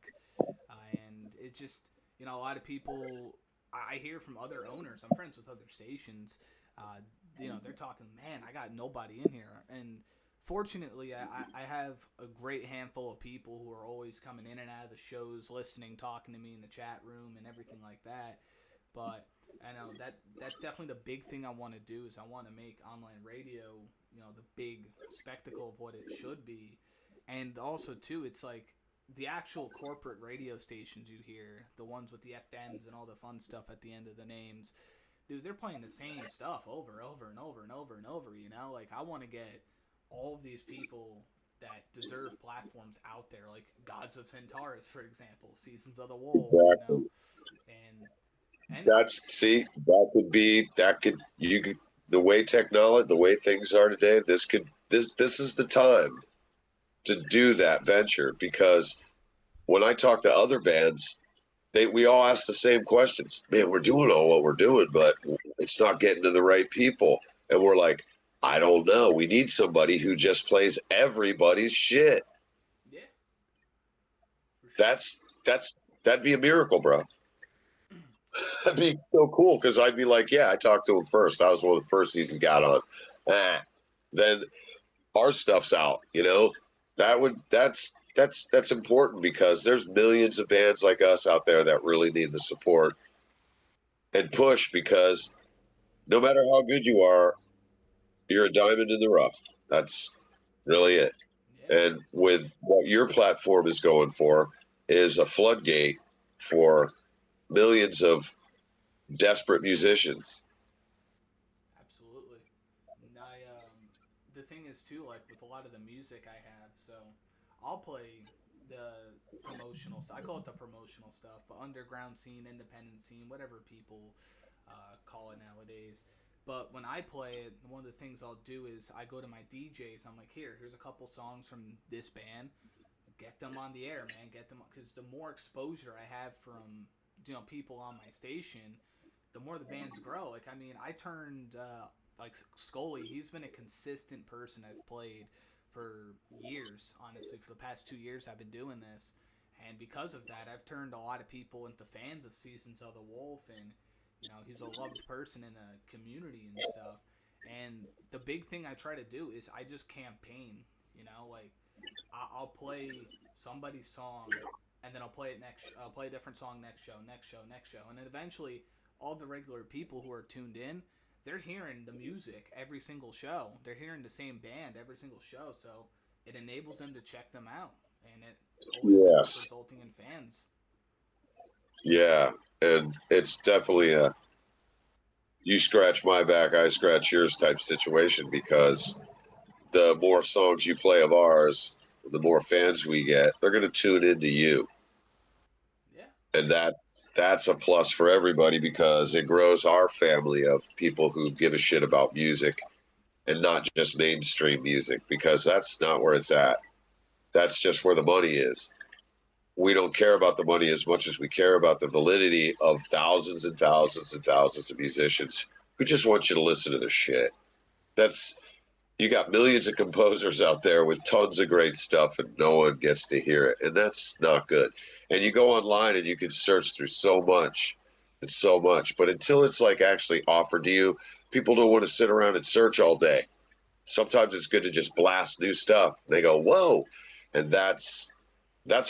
and it's just a lot of people I hear from other owners. I'm friends with other stations. Uh, they're talking, man, I got nobody in here. And fortunately, I have a great handful of people who are always coming in and out of the shows, listening, talking to me in the chat room, and everything like that. But I know that's definitely the big thing I want to do is I want to make online radio, the big spectacle of what it should be. And also too, it's like the actual corporate radio stations you hear, the ones with the FMs and all the fun stuff at the end of the names, dude, they're playing the same stuff over and over and over and over and over, Like I want to get all of these people that deserve platforms out there, like Gods of Centaurus, for example, Seasons of the Wolf, Exactly. and That's see, that could you could the way technology, the way things are today. This is the time to do that venture because when I talk to other bands, we all ask the same questions. Man, we're doing all what we're doing, but it's not getting to the right people. And we're like, I don't know. We need somebody who just plays everybody's shit. yeah, for sure. That'd be a miracle, bro. That'd be so cool because I'd be like, yeah, I talked to him first. I was one of the first he's got on. Then our stuff's out. That's important because there's millions of bands like us out there that really need the support and push because no matter how good you are, you're a diamond in the rough. That's really it. Yeah, And with what your platform is going for is a floodgate for millions of desperate musicians. absolutely. And the thing is too, like with a lot of the music I have, so I'll play the promotional. I call it the promotional stuff, but underground scene, independent scene, whatever people call it nowadays. But when I play it, one of the things I'll do is I go to my DJs. I'm like, here's a couple songs from this band. Get them on the air, man. Get them because the more exposure I have from people on my station, the more the bands grow. Like I mean, I turned like Scully. He's been a consistent person I've played for years. Honestly, for the past 2 years, I've been doing this, and because of that, I've turned a lot of people into fans of Seasons of the Wolf, and he's a loved person in a community and stuff. And the big thing I try to do is I just campaign. Like I'll play somebody's song, and then I'll play it next. I'll play a different song next show, next show, next show, and then eventually, all the regular people who are tuned in, they're hearing the music every single show. They're hearing the same band every single show, so it enables them to check them out, and it always ends up Yes. resulting in fans. Yeah. And it's definitely a you scratch my back, I scratch yours type situation because the more songs you play of ours, the more fans we get, they're going to tune into you. Yeah, And that's a plus for everybody because it grows our family of people who give a shit about music and not just mainstream music because that's not where it's at. That's just where the money is. We don't care about the money as much as we care about the validity of thousands and thousands and thousands of musicians who just want you to listen to their shit. That's you got millions of composers out there with tons of great stuff and no one gets to hear it, and that's not good. And you go online and you can search through so much and so much, but until it's like actually offered to you, people don't want to sit around and search all day. Sometimes it's good to just blast new stuff. They go, whoa. And that's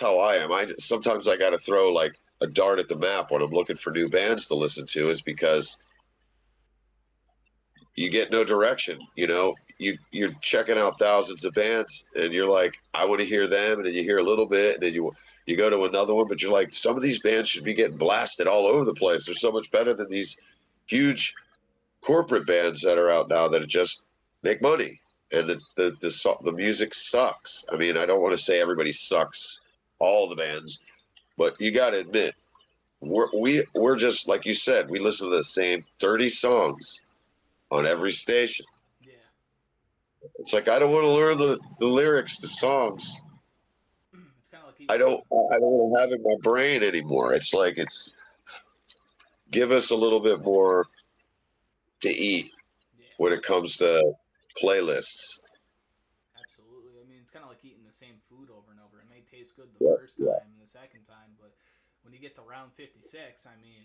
how I am. Sometimes I got to throw like a dart at the map when I'm looking for new bands to listen to, is because you get no direction. You're checking out thousands of bands, and you're like, I want to hear them, and then you hear a little bit, and then you go to another one, but you're like, some of these bands should be getting blasted all over the place. They're so much better than these huge corporate bands that are out now that just make money, and the music sucks. I mean, I don't want to say everybody sucks, all the bands, but you got to admit, we're just like you said. We listen to the same 30 songs on every station. yeah. It's like I don't want to learn the lyrics to songs. It's kind of like I eating. don't I don't want to have it in my brain anymore. It's like it's give us a little bit more to eat Yeah, when it comes to playlists. absolutely. I mean, it's kind of like eating the same food over and over. It may taste good the Yeah, first yeah. time and the second time, but when you get to round 56, I mean,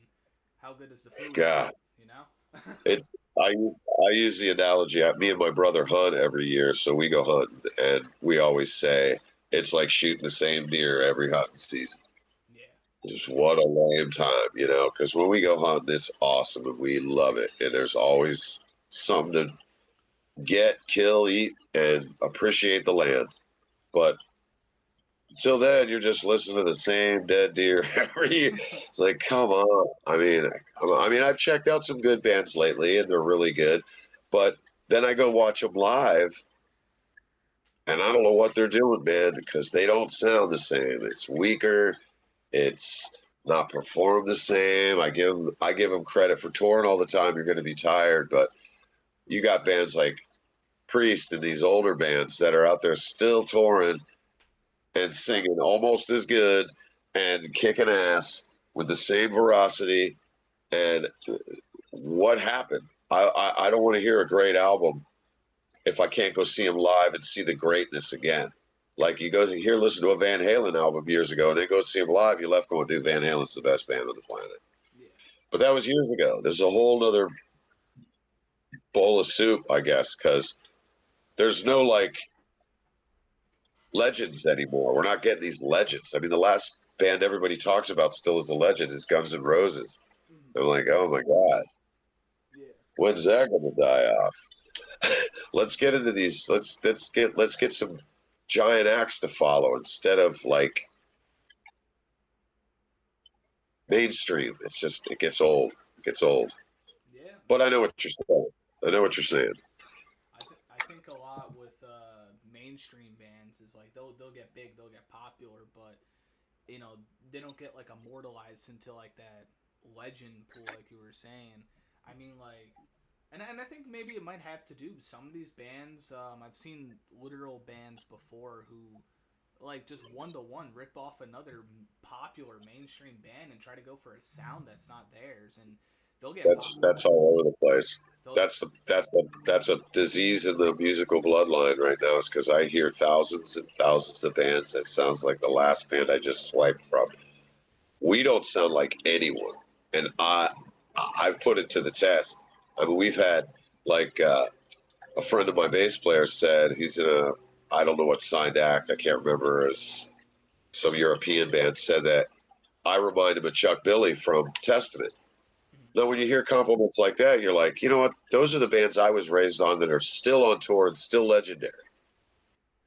how good is the food God, really? You know? it's I use the analogy. Me and my brother hunt every year, so we go hunting, and we always say it's like shooting the same deer every hunting season. Yeah. Just what a lame time, you know? Because when we go hunting, it's awesome and we love it, and there's always something to get, kill, eat, and appreciate the land. But until then, you're just listening to the same dead deer every year. It's like, come on. I've checked out some good bands lately, and they're really good. But then I go watch them live, and I don't know what they're doing, man, because they don't sound the same. It's weaker. It's not performed the same. I give them credit for touring all the time. You're going to be tired, but you got bands like Priest and these older bands that are out there still touring and singing almost as good and kicking ass with the same veracity. And what happened? I don't want to hear a great album if I can't go see them live and see the greatness again. Like you go here, listen to a Van Halen album years ago, and then go see them live. You left going, dude, Van Halen's the best band on the planet. Yeah. But that was years ago. There's a whole other bowl of soup, I guess, because there's no like legends anymore. We're not getting these legends. I mean, the last band everybody talks about still as a legend is Guns N' Roses. Mhm. I'm like, oh my god, Yeah. when's that going to die off? Let's get into these. Let's get some giant acts to follow instead of like mainstream. It's just it gets old. It gets old. Yeah. But I know what you're saying. I know what you're saying. I think a lot with mainstream bands is like they'll get big, they'll get popular, but you know they don't get like immortalized into like that legend pool, like you were saying. I mean, like, and I think maybe it might have to do with some of these bands. I've seen literal bands before who like just one to one rip off another popular mainstream band and try to go for a sound that's not theirs, and they'll get That's all over the place. they'll get That's a disease in the musical bloodline right now. Is because I hear thousands and thousands of bands that sounds like the last band I just swiped from. We don't sound like anyone, and I put it to the test. I mean, we've had like a friend of my bass player said he's in a I don't know what signed act I can't remember as some European band said that I remind him of Chuck Billy from Testament. Now, when you hear compliments like that, you're like, you know what? Those are the bands I was raised on that are still on tour and still legendary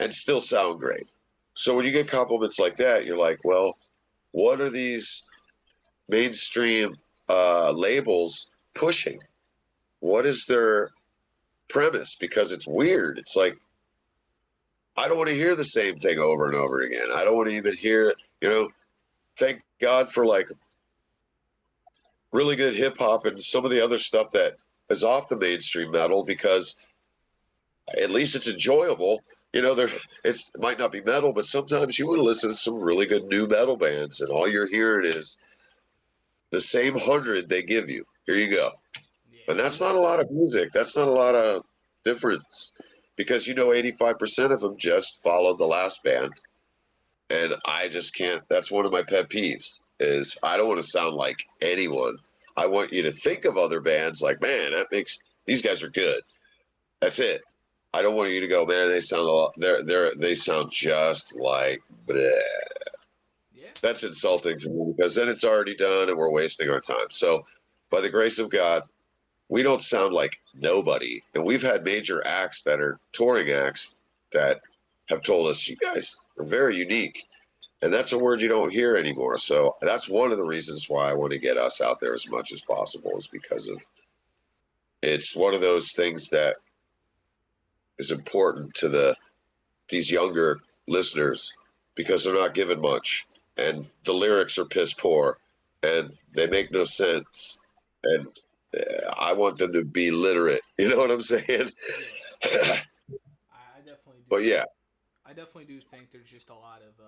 and still sound great. So when you get compliments like that, you're like, well, what are these mainstream labels pushing? What is their premise? Because it's weird. It's like, I don't want to hear the same thing over and over again. I don't want to even hear, thank God for like really good hip hop and some of the other stuff that is off the mainstream metal because at least it's enjoyable. It might not be metal, but sometimes you want to listen to some really good new metal bands, and all you're hearing is the same 100 they give you. Here you go, and yeah. that's not a lot of music. That's not a lot of difference because 85% of them just followed the last band, and I just can't. That's one of my pet peeves. Is I don't want to sound like anyone. I want you to think of other bands like, man, these guys are good. That's it. I don't want you to go, man. They sound a lot. They sound just like. Bleh. Yeah. That's insulting to me because then it's already done and we're wasting our time. So, by the grace of God, we don't sound like nobody, and we've had major acts that are touring acts that have told us you guys are very unique, and that's a word you don't hear anymore. So that's one of the reasons why I want to get us out there as much as possible is because of it's one of those things that is important to these younger listeners because they're not given much and the lyrics are piss poor and they make no sense and I want them to be literate. You know what I'm saying? Yeah. I definitely do. But yeah, I definitely do think there's just a lot of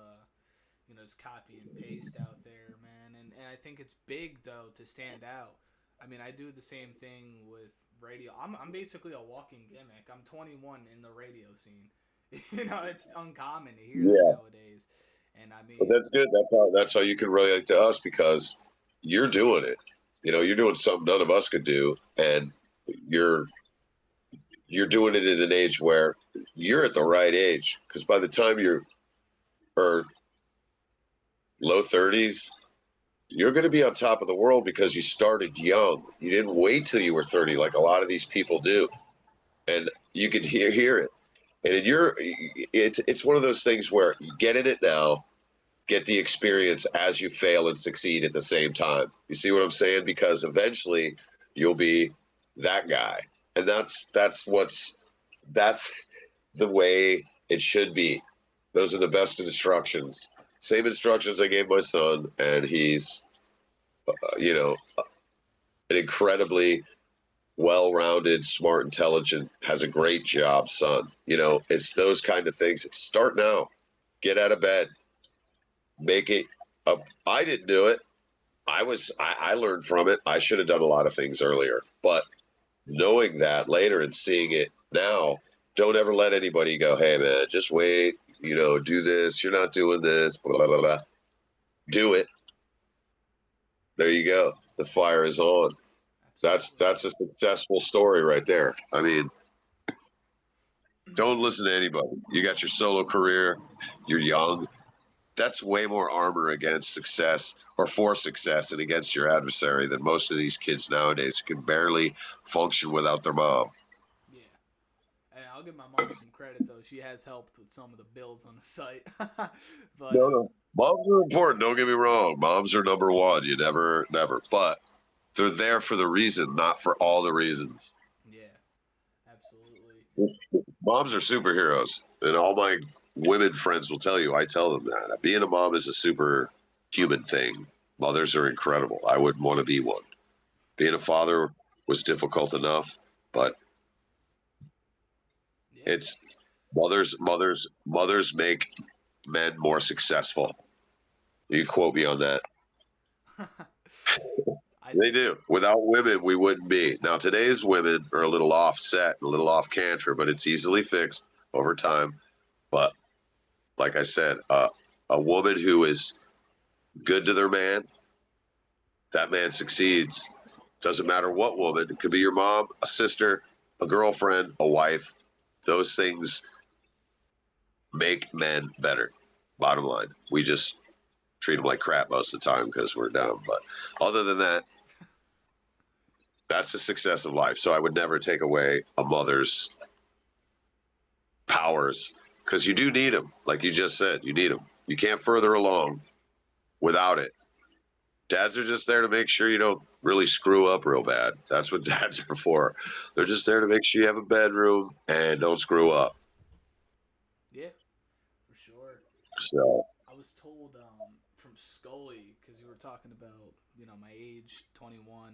just copy and paste out there, man. And I think it's big though to stand out. I mean, I do the same thing with radio. I'm basically a walking gimmick. I'm 21 in the radio scene. It's uncommon to hear that yeah, nowadays. And I but mean, that's good. That's how you can relate to us because you're doing it. You're doing something none of us could do, and you're you're doing it at an age where you're at the right age. Because by the time you're or low 30s, you're going to be on top of the world because you started young. You didn't wait till you were 30 like a lot of these people do, and you could hear it. And it's one of those things where you get in it now, get the experience as you fail and succeed at the same time. You see what I'm saying? Because eventually you'll be that guy, and that's the way it should be. Those are the best instructions. Same instructions I gave my son, and he's, you know, an incredibly well-rounded, smart, intelligent, has a great job, son. It's those kind of things. Start now. Get out of bed. Make it up. I didn't do it. I learned from it. I should have done a lot of things earlier, but knowing that later and seeing it now, don't ever let anybody go, hey man, just wait, do this. You're not doing this, blah, blah, blah, blah. Do it. There you go. The fire is on. That's a successful story right there. I mean, don't listen to anybody. You got your solo career. You're young. That's way more armor against success or for success and against your adversary than most of these kids nowadays who can barely function without their mom. Yeah. And I'll give my mom some credit though. She has helped with some of the bills on the site. But No. Moms are important. Don't get me wrong. Moms are number one. You never. But they're there for the reason, not for all the reasons. yeah, absolutely. Moms are superheroes, and all my women friends will tell you. I tell them that being a mom is a superhuman thing. Mothers are incredible. I wouldn't want to be one. Being a father was difficult enough, but Yeah. it's mothers make men more successful. You quote me on that. They do. Without women, we wouldn't be. Now, today's women are a little offset, a little off canter, but it's easily fixed over time. But like I said, a woman who is good to their man, that man succeeds. Doesn't matter what woman. It could be your mom, a sister, a girlfriend, a wife. Those things make men better. Bottom line. We just treat them like crap most of the time because we're dumb. But other than that, that's the success of life. So I would never take away a mother's powers because you do need them. Like you just said, you need them. You can't further along without it. Dads are just there to make sure you don't really screw up real bad. That's what dads are for. They're just there to make sure you have a bedroom and don't screw up. Yeah, for sure. So I was told from Scully because you were talking about my age, 21,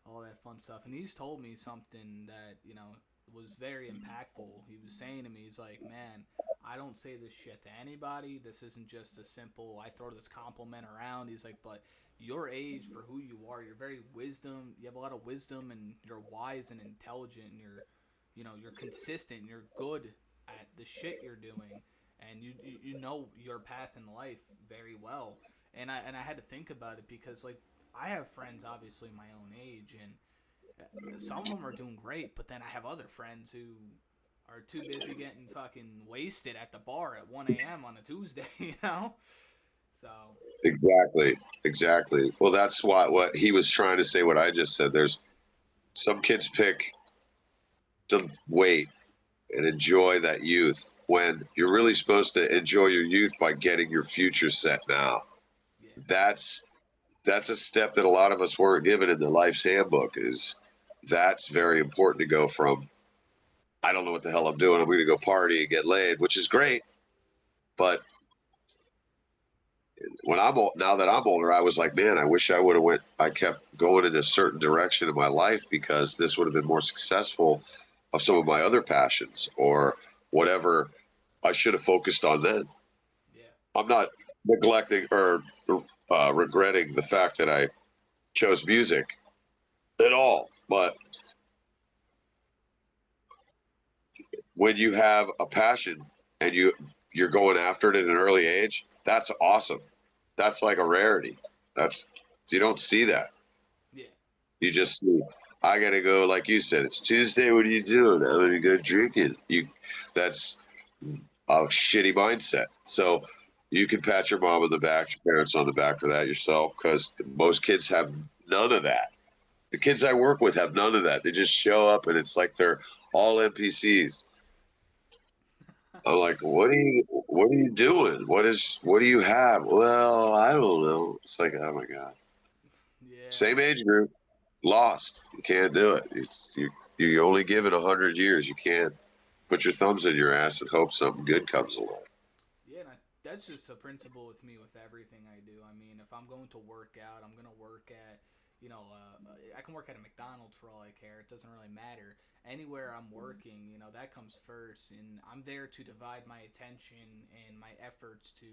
all that fun stuff, and he's told me something that was very impactful. He was saying to me, he's like, "Man, I don't say this shit to anybody. This isn't just a simple I throw this compliment around." He's like, "But your age for who you are, you're very wisdom. You have a lot of wisdom, and you're wise and intelligent, and you're consistent. And you're good at the shit you're doing." And you know your path in life very well. And I had to think about it because like I have friends obviously my own age and some of them are doing great, but then I have other friends who are too busy getting fucking wasted at the bar at 1 a.m. on a Tuesday, So exactly. Well, that's what he was trying to say. What I just said. There's some kids pick to wait and enjoy that youth when you're really supposed to enjoy your youth by getting your future set now. yeah, That's a step that a lot of us weren't given in the life's handbook. Is that's very important to go from I don't know what the hell I'm doing. I'm going to go party and get laid, which is great. But now that I'm older, I was like, man, I wish I would have went. I kept going in a certain direction in my life because this would have been more successful of some of my other passions or whatever I should have focused on then. yeah, I'm not neglecting or regretting the fact that I chose music at all, but when you have a passion and you're going after it at an early age, that's awesome. That's like a rarity. That's you don't see that. yeah. You just sleep. I gotta go, like you said. It's Tuesday. What are you doing? I'm gonna go drinking. That's a shitty mindset. So you can pat your mom on the back, your parents on the back for that yourself, because most kids have none of that. The kids I work with have none of that. They just show up and it's like they're all NPCs. I'm like, what are you doing? What do you have? Well, I don't know. It's like, oh my God. Yeah. Same age group, lost. You can't do it. You only give it 100 years. You can't put your thumbs in your ass and hope something good comes along. Yeah, and that's just a principle with me with everything I do. I mean, if I'm going to work out, I'm going to work at, I can work at a McDonald's for all I care. It doesn't really matter. Anywhere I'm working, that comes first. And I'm there to divide my attention and my efforts to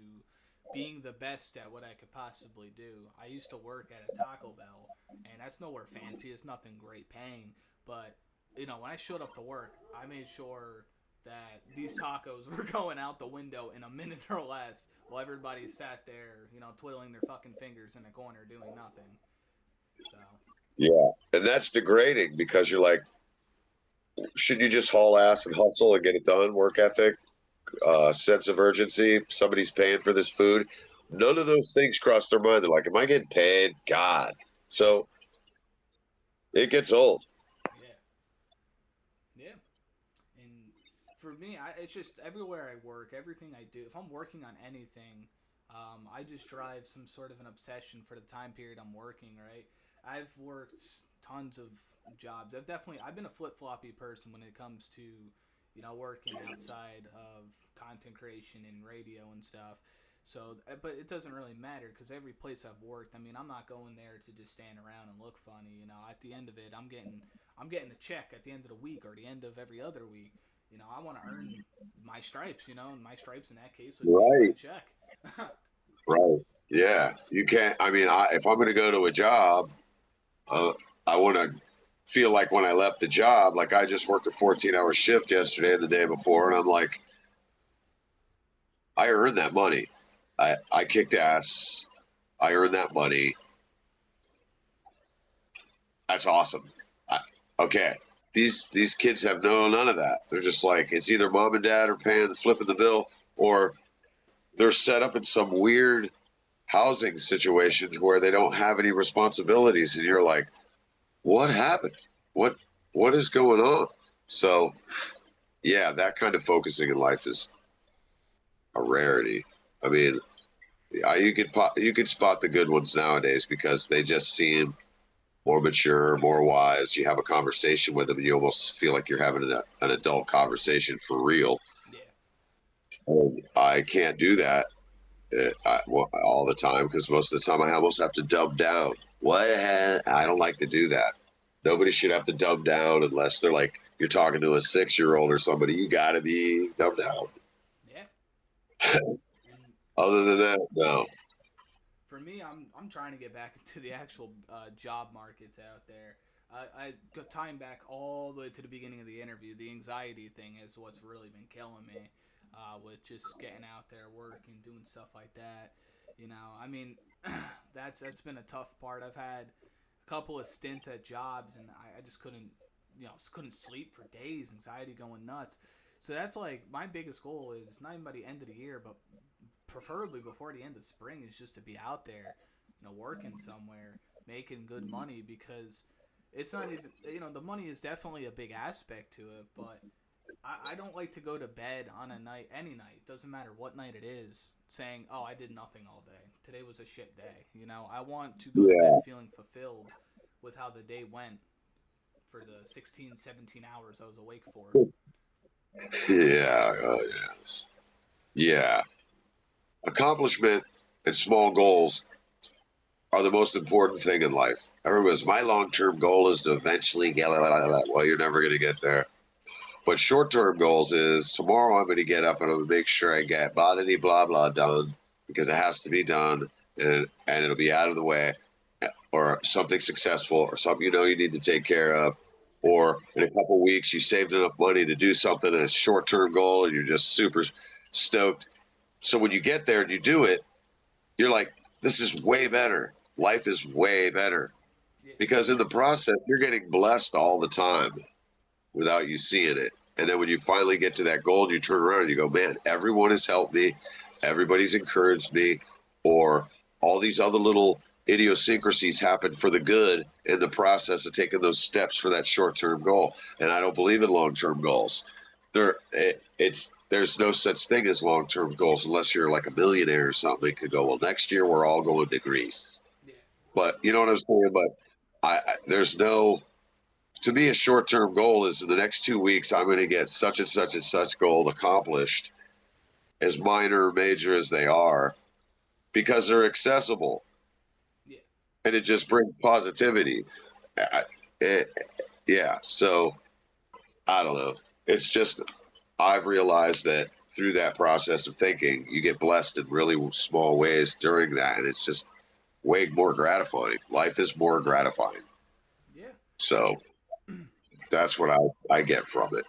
being the best at what I could possibly do. I used to work at a Taco Bell, and that's nowhere fancy. It's nothing great paying. But, when I showed up to work, I made sure that these tacos were going out the window in a minute or less while everybody sat there, twiddling their fucking fingers in a corner doing nothing. So, Yeah. And that's degrading because you're like, shouldn't you just haul ass and hustle and get it done? Work ethic, sense of urgency. Somebody's paying for this food. None of those things cross their mind. They're like, am I getting paid? God. So it gets old. yeah. Yeah. And for me, it's just everywhere I work, everything I do, if I'm working on anything, I just drive some sort of an obsession for the time period I'm working, right? I've worked tons of jobs. I've been a flip floppy person when it comes to, working outside of content creation and radio and stuff. So, but it doesn't really matter because every place I've worked, I mean, I'm not going there to just stand around and look funny. At the end of it, I'm getting a check at the end of the week or the end of every other week. I want to earn my stripes. And my stripes in that case would be my Right. check. Right. Yeah. You can't. I mean, if I'm going to go to a job, uh, I want to feel like when I left the job, like I just worked a 14-hour shift yesterday and the day before, and I'm like, I earned that money. I kicked ass. I earned that money. That's awesome. Okay. These kids have none of that. They're just like, it's either mom and dad are flipping the bill, or they're set up in some weird housing situations where they don't have any responsibilities, and you're like, what happened? What what is going on? So yeah, that kind of focusing in life is a rarity. I mean, you could spot the good ones nowadays because they just seem more mature, more wise. You have a conversation with them, and you almost feel like you're having an adult conversation for real. Yeah. And I can't do that all the time because most of the time I almost have to dumb down. What? I don't like to do that. Nobody should have to dumb down unless they're like you're talking to a 6-year-old or somebody. You got to be dumbed down. Yeah. And Other than that, no. for me, I'm trying to get back into the actual job markets out there. I got time back all the way to the beginning of the interview. The anxiety thing is what's really been killing me with just getting out there, working, doing stuff like that. I mean, that's been a tough part. I've had a couple of stints at jobs, and I just couldn't sleep for days. Anxiety going nuts. So that's like my biggest goal is not even by the end of the year, but preferably before the end of spring is just to be out there, working somewhere, making good money because it's not even the money is definitely a big aspect to it, but I don't like to go to bed on a night, any night, doesn't matter what night it is, saying, oh, I did nothing all day. Today was a shit day. I want to go to bed Yeah, feeling fulfilled with how the day went for the 16, 17 hours I was awake for. yeah, yes, yeah. Accomplishment and small goals are the most important thing in life. Everybody's my long-term goal is to eventually get. Well, you're never going to get there. But short-term goals is tomorrow I'm going to get up and I'm going to make sure I get blah blah blah blah done because it has to be done and it'll be out of the way, or something successful or something you need to take care of, or in a couple of weeks you saved enough money to do something as a short-term goal and you're just super stoked. So when you get there and you do it, you're like, this is way better. Life is way better. Yeah. because in the process, you're getting blessed all the time without you seeing it. And then when you finally get to that goal, and you turn around and you go, man, everyone has helped me, everybody's encouraged me, or all these other little idiosyncrasies happen for the good in the process of taking those steps for that short-term goal. And I don't believe in long-term goals. There's no such thing as long-term goals unless you're like a millionaire or something. It could go, well, next year we're all going to Greece. Yeah. But you know what I'm saying? But there's no, to me, a short-term goal is in the next 2 weeks, I'm going to get such and such and such goal accomplished, as minor or major as they are, because they're accessible Yeah. and it just brings positivity. It, yeah. So I don't know. It's just, I've realized that through that process of thinking, you get blessed in really small ways during that. And it's just way more gratifying. Life is more gratifying. Yeah. So that's what I get from it.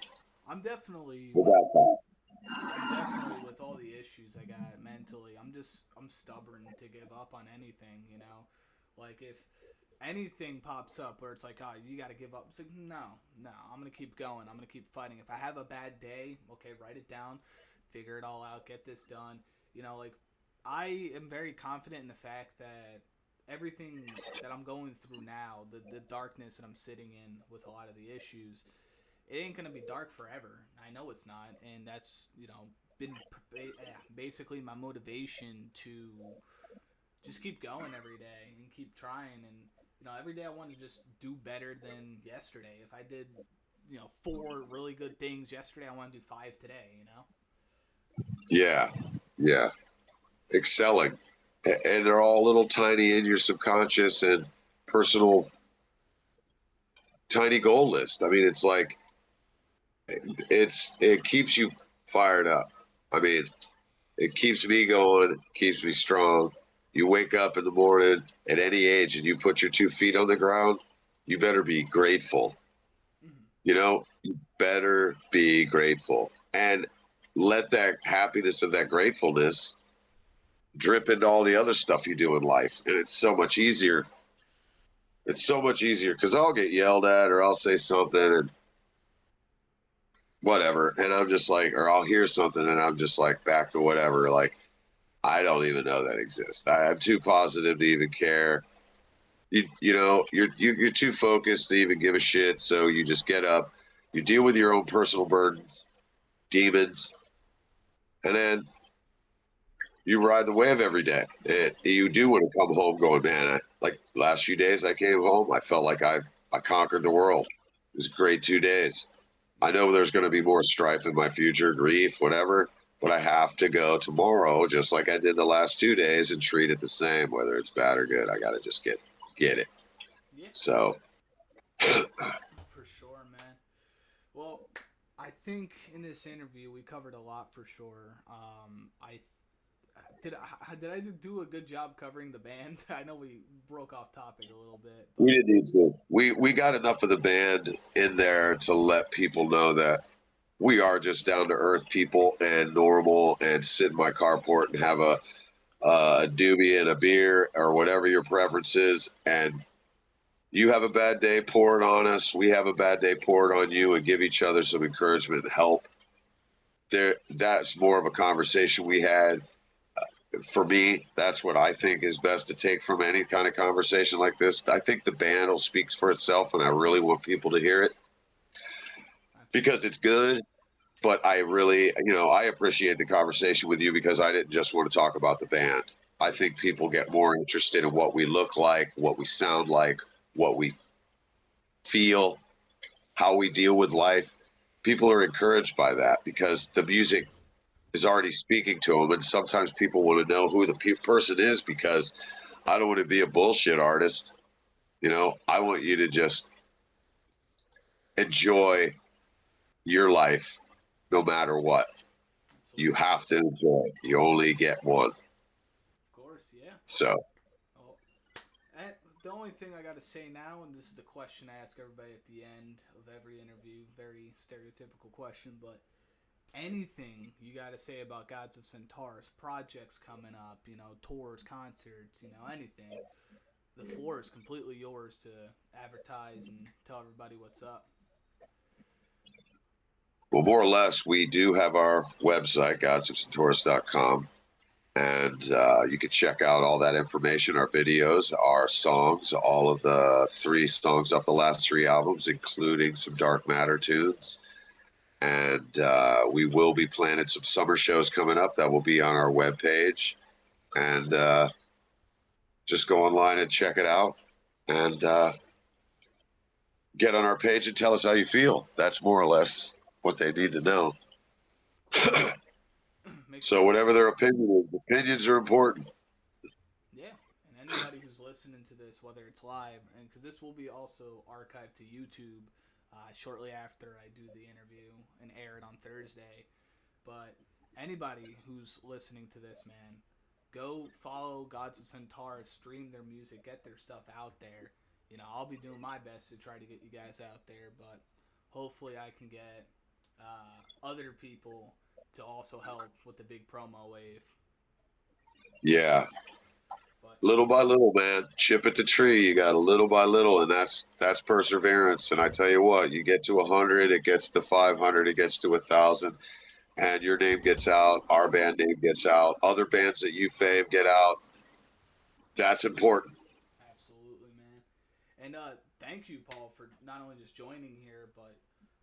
I'm definitely Without that. I'm definitely with all the issues I got mentally. I'm stubborn to give up on anything, you know. Like if anything pops up where it's like, oh, you got to give up. It's like, no, no, I'm gonna keep going. I'm gonna keep fighting. If I have a bad day, okay, write it down, figure it all out, get this done. You know, like I am very confident in the fact that everything that I'm going through now, the darkness that I'm sitting in with a lot of the issues, it ain't gonna be dark forever. I know it's not, and that's been basically my motivation to just keep going every day and keep trying. And every day I want to just do better than yesterday. If I did, 4 really good things yesterday, I want to do 5 today. Yeah. Yeah. Excelling. And they're all little tiny in your subconscious and personal tiny goal list. I mean, it's like, it keeps you fired up. I mean, it keeps me going, keeps me strong. You wake up in the morning at any age and you put your 2 feet on the ground, you better be grateful. Mm-hmm. You better be grateful and let that happiness of that gratefulness drip into all the other stuff you do in life. And it's so much easier. It's so much easier because I'll get yelled at or I'll say something and whatever. And I'm just like, or I'll hear something and I'm just like back to whatever. Like, I don't even know that exists. I'm too positive to even care. You're too focused to even give a shit. So you just get up, you deal with your own personal burdens, demons, and then you ride the wave every day. And you do want to come home going, man, like last few days I came home, I felt like I conquered the world. It was a great 2 days. I Yeah. know there's going to be more strife in my future, grief, whatever, but I have to go tomorrow, just like I did the last 2 days, and treat it the same, whether it's bad or good. I got to just get it. Yeah. So, For sure, man. Well, I think in this interview we covered a lot for sure. I do a good job covering the band? I know we broke off topic a little bit, we but didn't need to. We got enough of the band in there to let people know that we are just down to earth people and normal, and sit in my carport and have a doobie and a beer or whatever your preference is, and you have a bad day, pour it on us. We have a bad day, pour it on you, and give each other some encouragement and help. That's more of a conversation we had. For me, that's what I think is best to take from any kind of conversation like this. I think the band will speak for itself, and I really want people to hear it because absolutely. it's good. But I really, I appreciate the conversation with you because I didn't just want to talk about the band. I Yeah. think people get more interested in what we look like, what we sound like, what we feel, how we deal with life. People are encouraged by that because the music is already speaking to them. And sometimes people want to know who the person is because I don't want to be a bullshit artist. I want you to just enjoy your life no matter what. You Absolutely. have to enjoy it. You only get one. Of course, yeah. So, Oh, and the only thing I got to say now, and this is the question I ask everybody at the end of every interview, very stereotypical question, but anything you got to say about Gods of Centaurus, projects coming up, tours, concerts, anything. the floor is completely yours to advertise and tell everybody what's up. Well, more or less, we do have our website, godsofcentaurus.com, and you can check out all that information, our videos, our songs, all of the 3 songs off the last 3 albums, including some Dark Matter tunes. And we will be planning some summer shows coming up that will be on our webpage. And just go online and check it out. And get on our page and tell us how you feel. That's more or less what they need to know. So sure whatever their opinion is, opinions are important. Yeah, and anybody who's listening to this, whether it's live, and because this will be also archived to YouTube shortly after I do the interview and air it on Thursday. But anybody who's listening to this, man, go follow Gods of Centaurus, stream their music, get their stuff out there. You know, I'll be doing my best to try to get you guys out there, but hopefully I can get other people to also help with the big promo wave. Yeah. But little by little, man, chip at the tree. You got a little by little, and that's perseverance. And I tell you what, you get to 100, it gets to 500, it gets to 1,000, and your name gets out. Our band name gets out. Other bands that you fave get out. That's important. absolutely, man. And thank you, Paul, for not only just joining here, but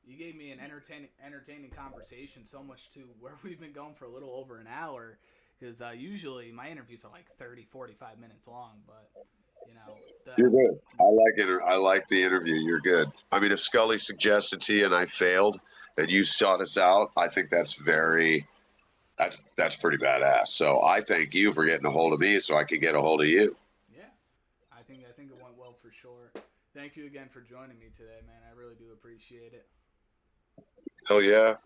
you gave me an entertaining conversation. So much to where we've been going for a little over an hour. Because usually my interviews are like 30, 45 minutes long, but you know, You're good. I like it. I like the interview. You're good. I mean, if Scully suggested to you and I failed, and you sought us out, I think that's pretty badass. So I thank you for getting a hold of me, so I could get a hold of you. Yeah, I think it went well for sure. Thank you again for joining me today, man. I really do appreciate it. Hell yeah.